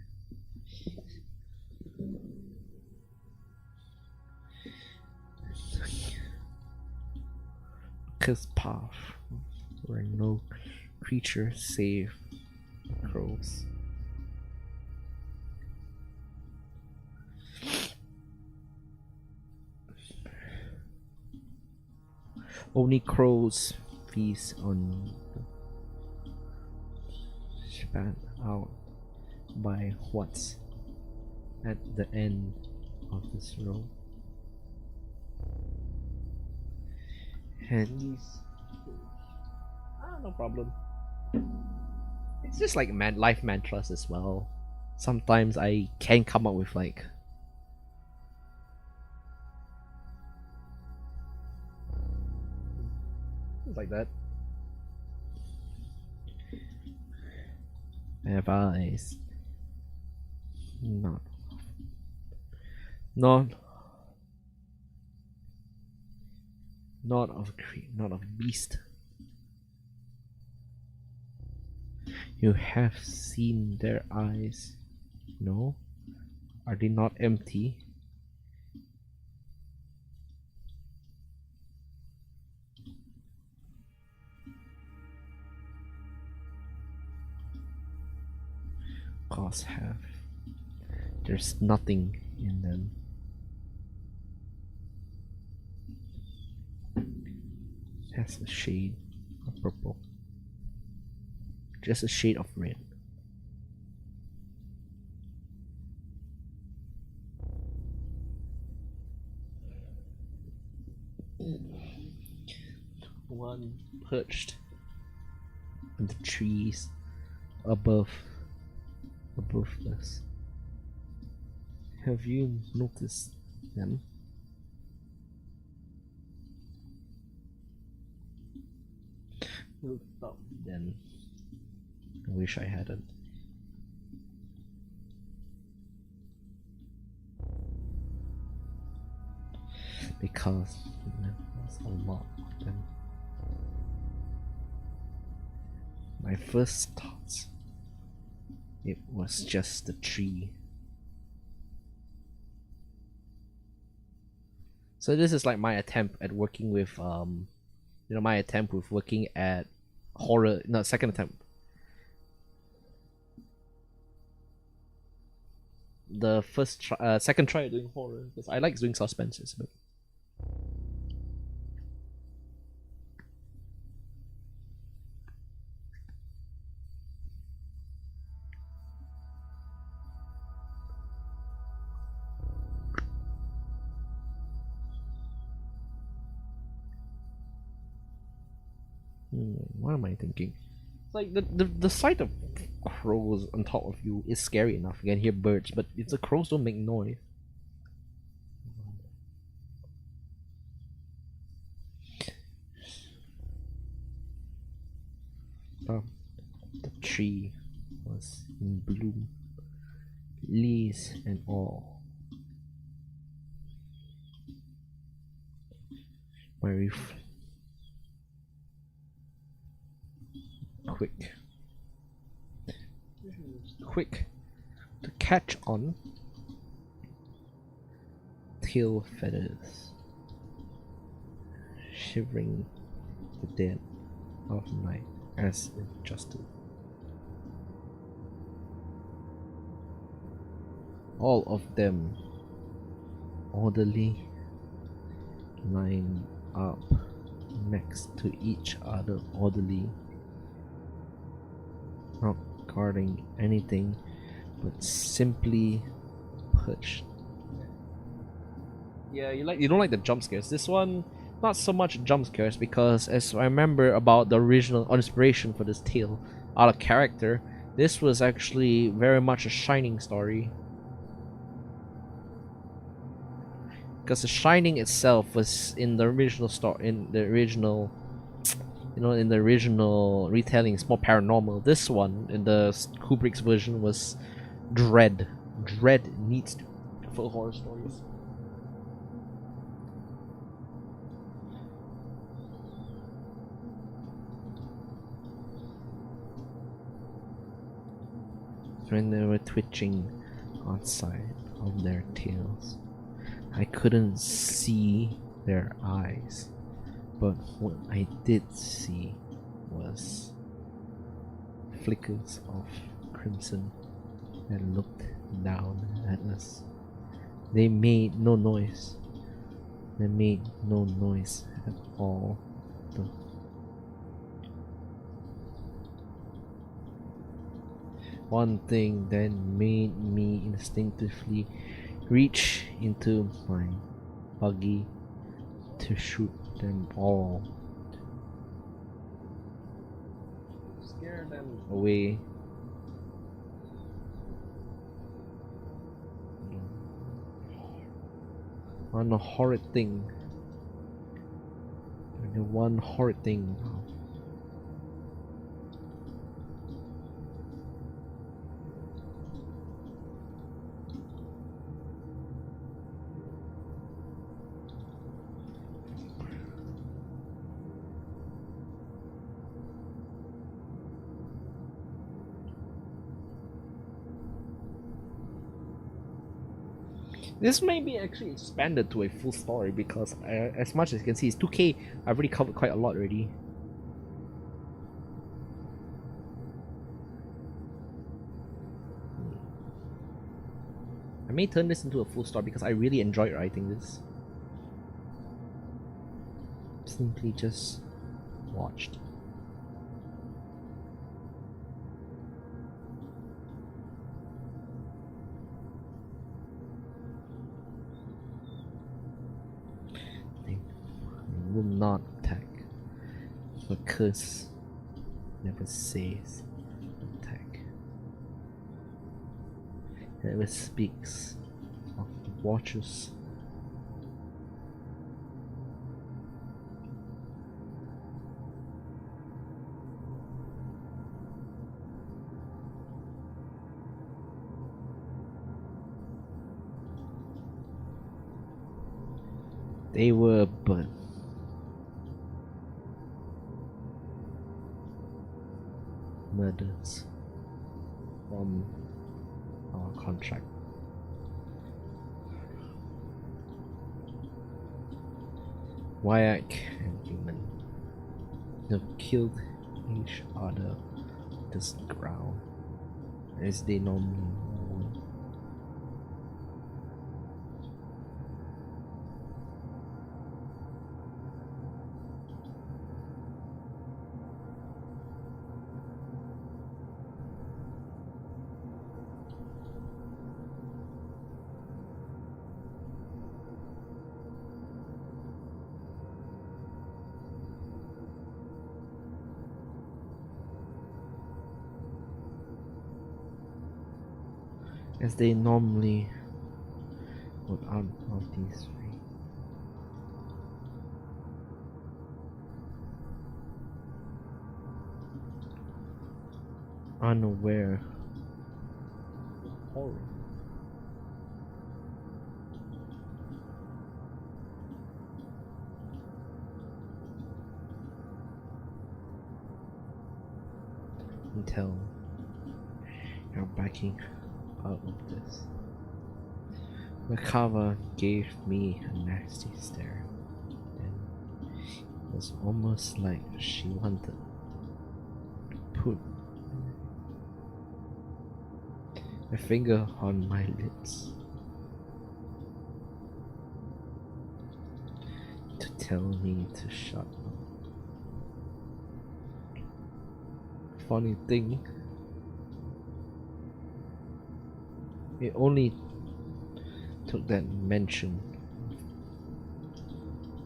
Cursed path where no creature save crows. Only crows feast on spat out by what's at the end of this road. Handies. No problem. It's just like life mantras as well. Sometimes I can come up with like things like that. Have eyes. Not of beast. You have seen their eyes. No? Are they not empty? Cause have. There's nothing in them. Has a shade of purple. Just a shade of red. One perched on the trees above us. Have you noticed them? Looked up then. I wish I hadn't. Because there's a lot of them. My first thoughts, it was just a tree. So this is like my attempt at working with my attempt with working at horror. No, second attempt. The second try at doing horror because I like doing suspenses, but what am I thinking? It's like the sight of crows on top of you is scary enough. You can hear birds, but if the crows don't make noise. The tree was in bloom, leaves and all. Very quick to catch on. Tail feathers shivering the dead of night as adjusted. All of them orderly line up next to each other orderly, not guarding anything but simply perched. Yeah, you don't like the jump scares. This one, not so much jump scares, because as I remember about the original inspiration for this tale out of character, this was actually very much a Shining story. Because the Shining itself was in the original in the original retelling, it's more paranormal. This one in the Kubrick's version was dread. Dread needs to for horror stories. When they were twitching outside of their tails, I couldn't see their eyes, but what I did see was flickers of crimson that looked down at us. They made no noise. They made no noise at all. One thing that made me instinctively reach into my buggy to shoot them all. Scare them away. One horrid thing. One horrid thing. This may be actually expanded to a full story, because as much as you can see, it's 2K. I've already covered quite a lot already. I may turn this into a full story because I really enjoyed writing this. Simply just watched. Will not attack. The curse never says attack. It never speaks of the watchers. They were but murders from our contract. Wyacks and human have killed each other on this ground as they normally would. As they normally would out of these three. Unaware of horror. Until you're backing out of this. Macabre gave me a nasty stare. Then It was almost like she wanted to put a finger on my lips to tell me to shut up. Funny thing, it only took that mention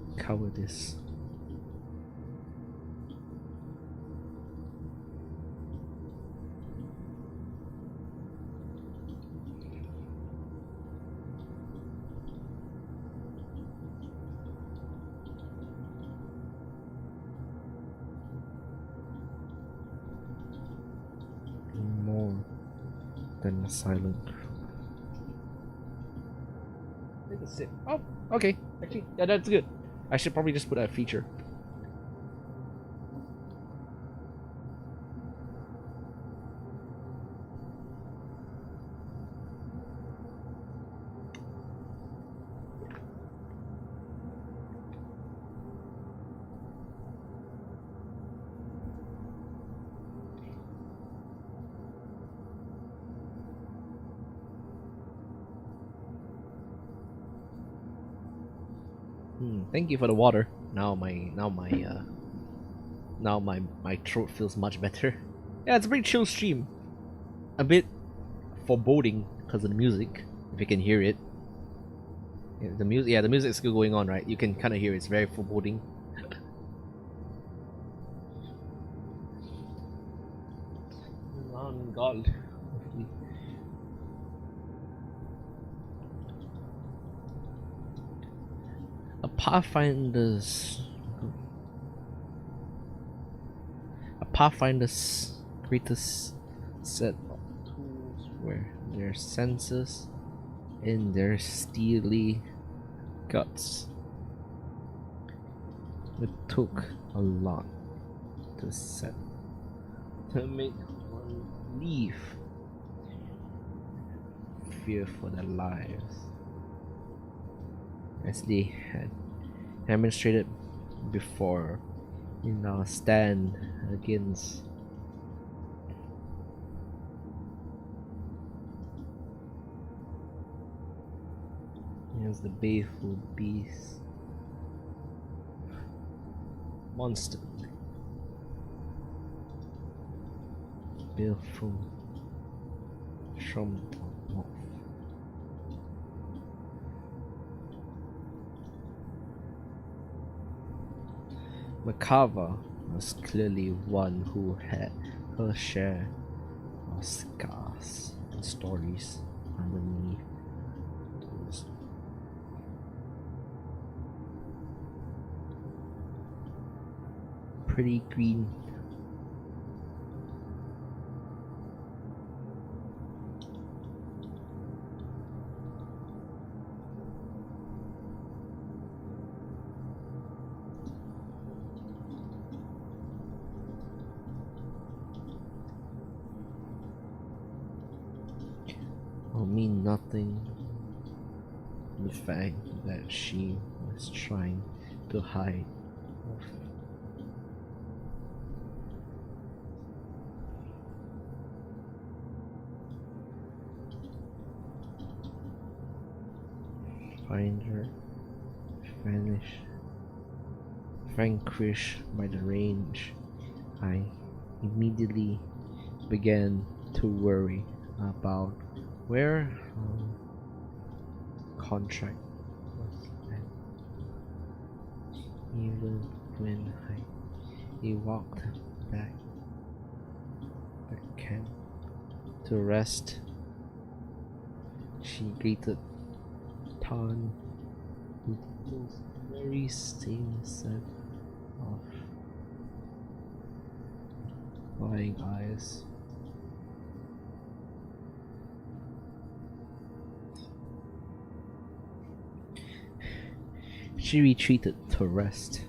of cowardice. More than a silent crew. That's it. Oh, okay. Actually, yeah, that's good. I should probably just put that feature. Thank you for the water. Now my throat feels much better. Yeah, it's a pretty chill stream. A bit foreboding because of the music, if you can hear it. Yeah, the music's still going on, right? You can kind of hear it. It's very foreboding. Oh God. A Pathfinder's greatest set of tools were their senses and their steely guts. It took a lot to make one leave fear for their lives, as they had demonstrated before in our stand against the baleful beast monster. Baleful from north. Makava was clearly one who had her share of scars and stories underneath those pretty green will mean nothing. The fact that she was trying to hide find her vanquished by the range. I immediately began to worry about where contract was at. Even when he walked back the camp to rest, she greeted Tarn with those very same set of flying eyes. She retreated to rest,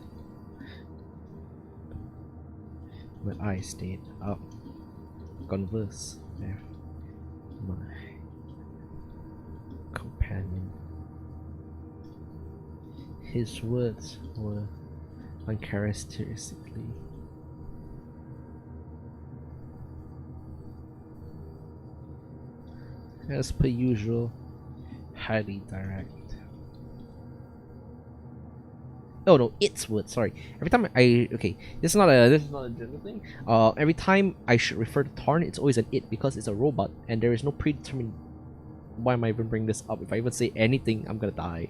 but I stayed up, converse with my companion. His words were uncharacteristically. As per usual, highly direct. Oh no, it's wood. Sorry. Every time this is not a general thing. Every time I should refer to Tarn, it's always an it because it's a robot and there is no predetermined. Why am I even bringing this up? If I even say anything, I'm gonna die.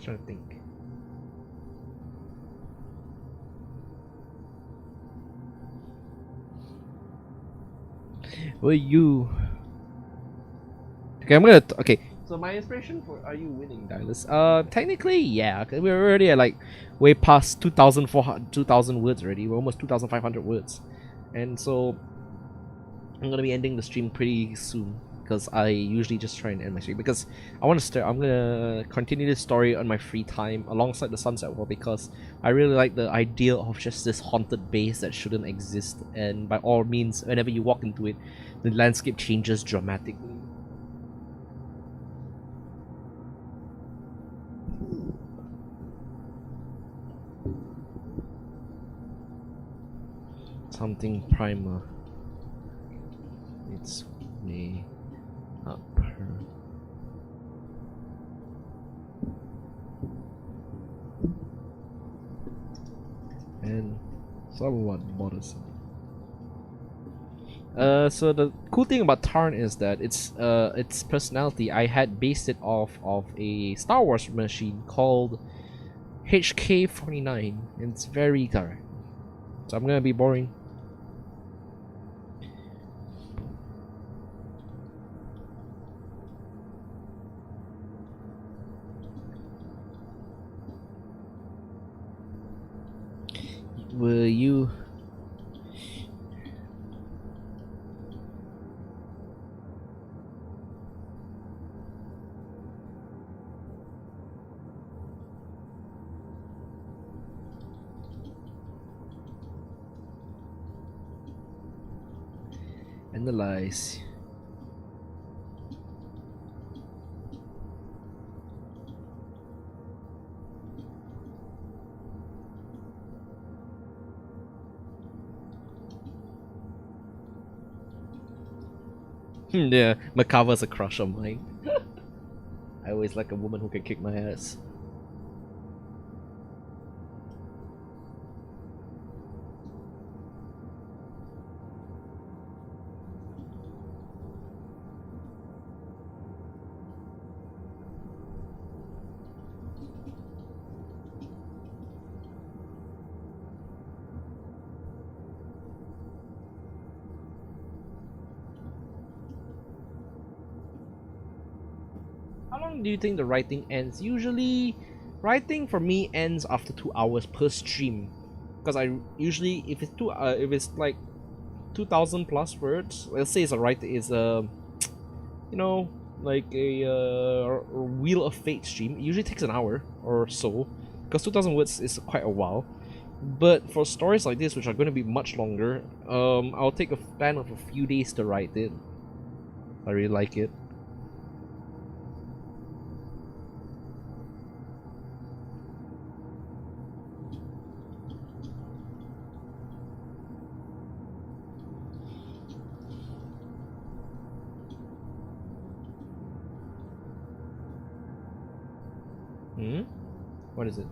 Trying to think. Will you? Okay, okay. So my inspiration for "Are you winning, Dylus"? Technically, yeah. 'Cause we're already at like way past 2,000 words already. We're almost 2,500 words, and so I'm gonna be ending the stream pretty soon. Because I usually just try and end my stream because I'm gonna continue this story on my free time alongside the Sunset War because I really like the idea of just this haunted base that shouldn't exist, and by all means whenever you walk into it the landscape changes dramatically. Something primer. It's me. Up her. And somewhat bothersome. So the cool thing about Tarn is that its personality I had based it off of a Star Wars machine called HK-49, and it's very correct. So I'm gonna be boring. Will you? Analyze. Yeah, Makava's a crush on mine. I always like a woman who can kick my ass. How long do you think the writing ends? Usually, writing for me ends after 2 hours per stream, because I usually if it's like 2,000 plus words. Let's say it's a write is a you know like a Wheel of Fate stream. It usually takes an hour or so, because 2,000 words is quite a while. But for stories like this, which are going to be much longer, I'll take a span of a few days to write it. I really like it. What is it?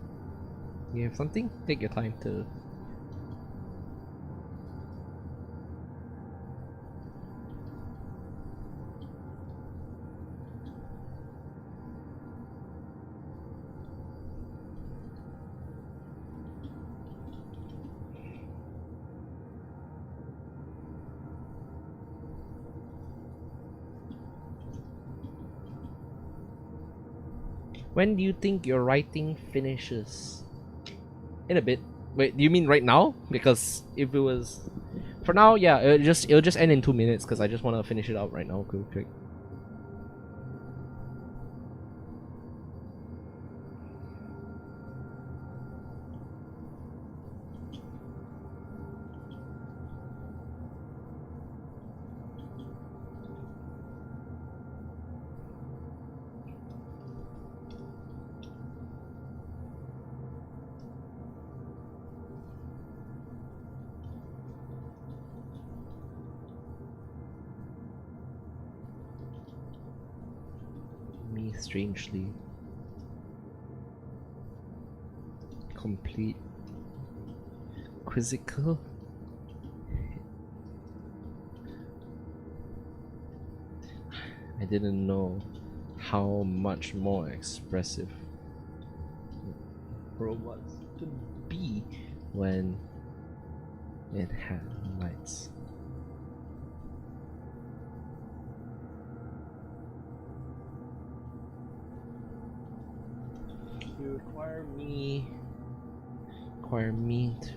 You have something? Take your time to... When do you think your writing finishes? In a bit. Wait, do you mean right now? Because if it was for now, yeah, it'll just end in 2 minutes because I just want to finish it out right now, quick. Me strangely complete quizzical. I didn't know how much more expressive robots could be when it had lights. You require me to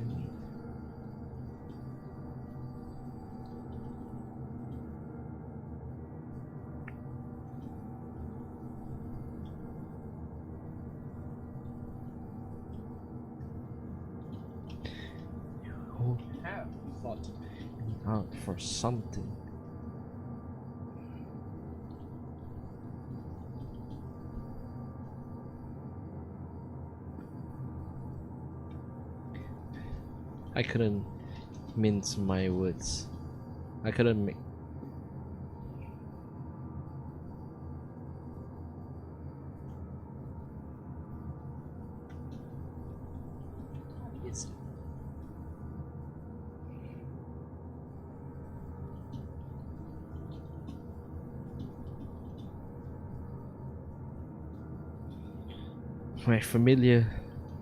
you have thought me out for something. I couldn't mince my words. I couldn't make. It's my familiar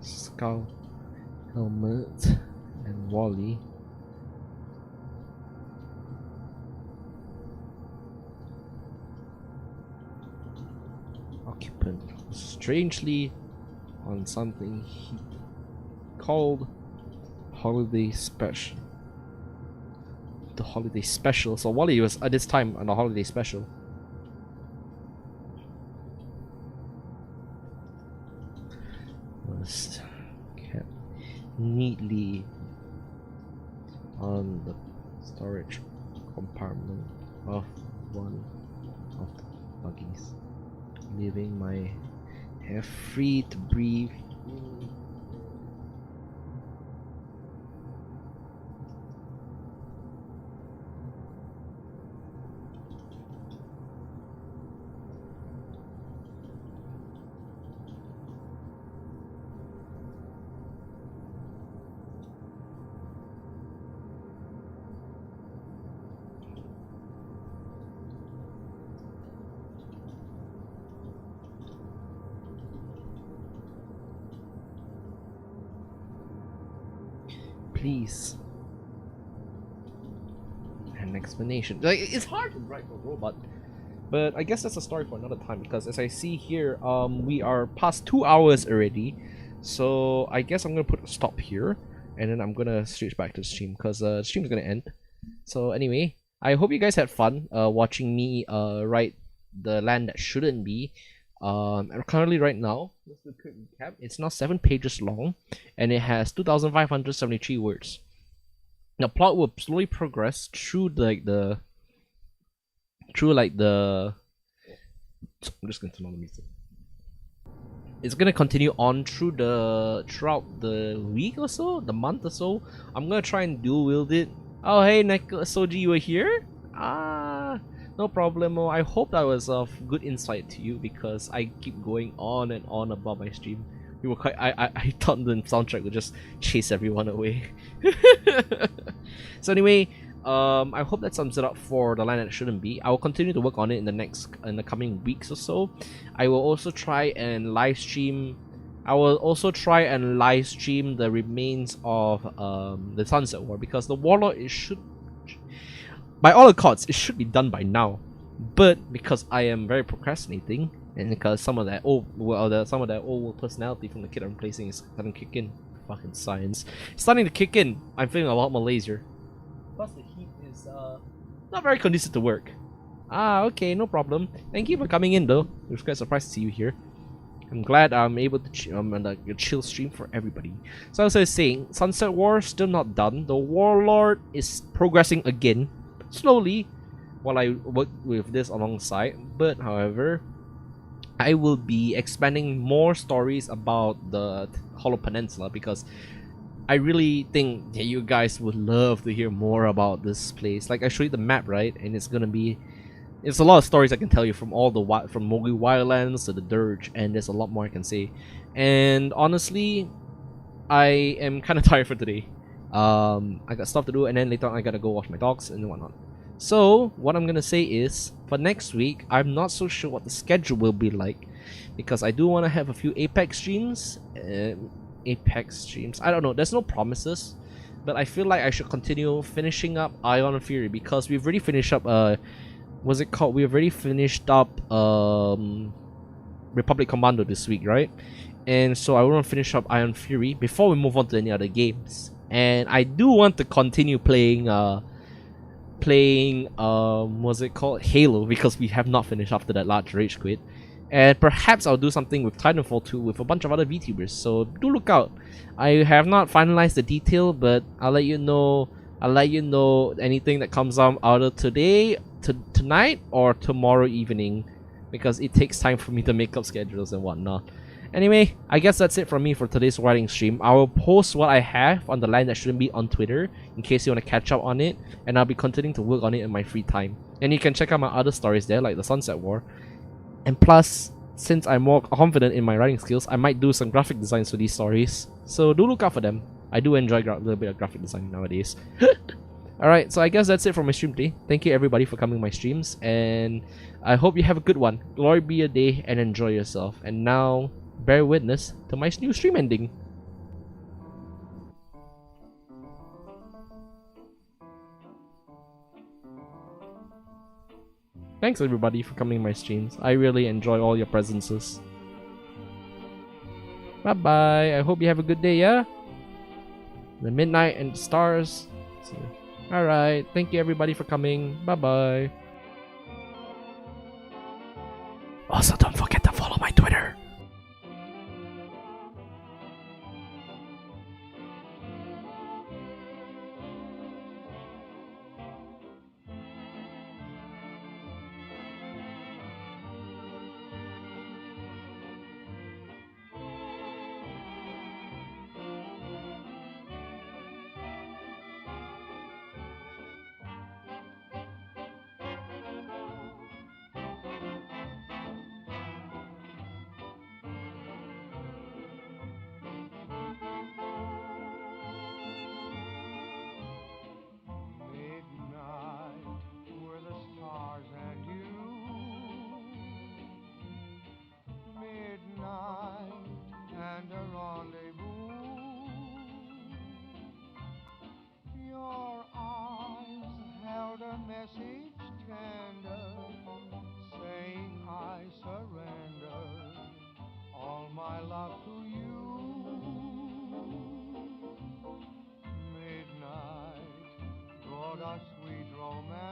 skull helmet and Wally. Occupant strangely on something he called holiday special. The holiday special. So Wally was at this time on the holiday special. Was kept neatly on the storage compartment of one of the buggies, leaving my hair free to breathe. Please, an explanation. Like, it's hard to write a robot, but I guess that's a story for another time. Because as I see here, we are past 2 hours already, so I guess I'm gonna put a stop here, and then I'm gonna switch back to the stream because the stream is gonna end. So anyway, I hope you guys had fun watching me write the land that shouldn't be. And currently right now, let's do a quick recap. It's now 7 pages long, and it has 2,573 words. The plot will slowly progress through the I'm just gonna turn on the music. It's gonna continue on throughout the week or so, the month or so. I'm gonna try and dual wield it. Oh hey, Soji, you were here? No problemo. I hope that was of good insight to you because I keep going on and on about my stream. We were quite. I thought the soundtrack would just chase everyone away. So anyway, I hope that sums it up for the line that shouldn't be. I will continue to work on it in the coming weeks or so. I will also try and live stream. I will also try and live stream the remains of the Sunset War because the Warlord by all accounts, it should be done by now, but because I am very procrastinating, and because some of that old world personality from the kid I'm replacing is starting to kick in fucking science. It's starting to kick in. I'm feeling a lot more lazier. Plus the heat is not very conducive to work. Ah, okay, no problem. Thank you for coming in though. I was quite surprised to see you here. I'm glad I'm able to like a chill stream for everybody. So as I was saying, Sunset War still not done. The Warlord is progressing again, slowly, while I work with this alongside. But however, I will be expanding more stories about the Hollow Peninsula because I really think that you guys would love to hear more about this place. Like I showed you the map, right? And it's gonna be, it's a lot of stories I can tell you from all the from Mogi Wildlands to the Dirge, and there's a lot more I can say. And honestly, I am kind of tired for today. I got stuff to do, and then later on I gotta go wash my dogs and whatnot. So what I'm gonna say is, for next week, I'm not so sure what the schedule will be like, because I do want to have a few Apex streams. I don't know. There's no promises, but I feel like I should continue finishing up Ion and Fury because we've already finished up. What's it called? We've already finished up Republic Commando this week, right? And so I want to finish up Iron Fury before we move on to any other games. And I do want to continue playing what's it called, Halo, because we have not finished after that large rage quit. And perhaps I'll do something with Titanfall 2 with a bunch of other VTubers, so do look out. I have not finalized the detail, but I'll let you know. Anything that comes out either today, tonight, or tomorrow evening, because it takes time for me to make up schedules and whatnot. Anyway, I guess that's it from me for today's writing stream. I will post what I have on the line that shouldn't be on Twitter in case you want to catch up on it, and I'll be continuing to work on it in my free time. And you can check out my other stories there, like the Sunset War. And plus, since I'm more confident in my writing skills, I might do some graphic designs for these stories. So do look out for them. I do enjoy a little bit of graphic design nowadays. Alright, so I guess that's it for my stream today. Thank you everybody for coming to my streams, and I hope you have a good one. Glory be your day and enjoy yourself. And now, bear witness to my new stream ending. Thanks everybody for coming to my streams. I really enjoy all your presences. Bye bye. I hope you have a good day, yeah? The midnight and the stars. Alright, thank you everybody for coming. Bye bye. Also, don't forget to follow my Twitter. And a rendezvous. Your eyes held a message tender, saying I surrender all my love to you. Midnight brought us sweet romance.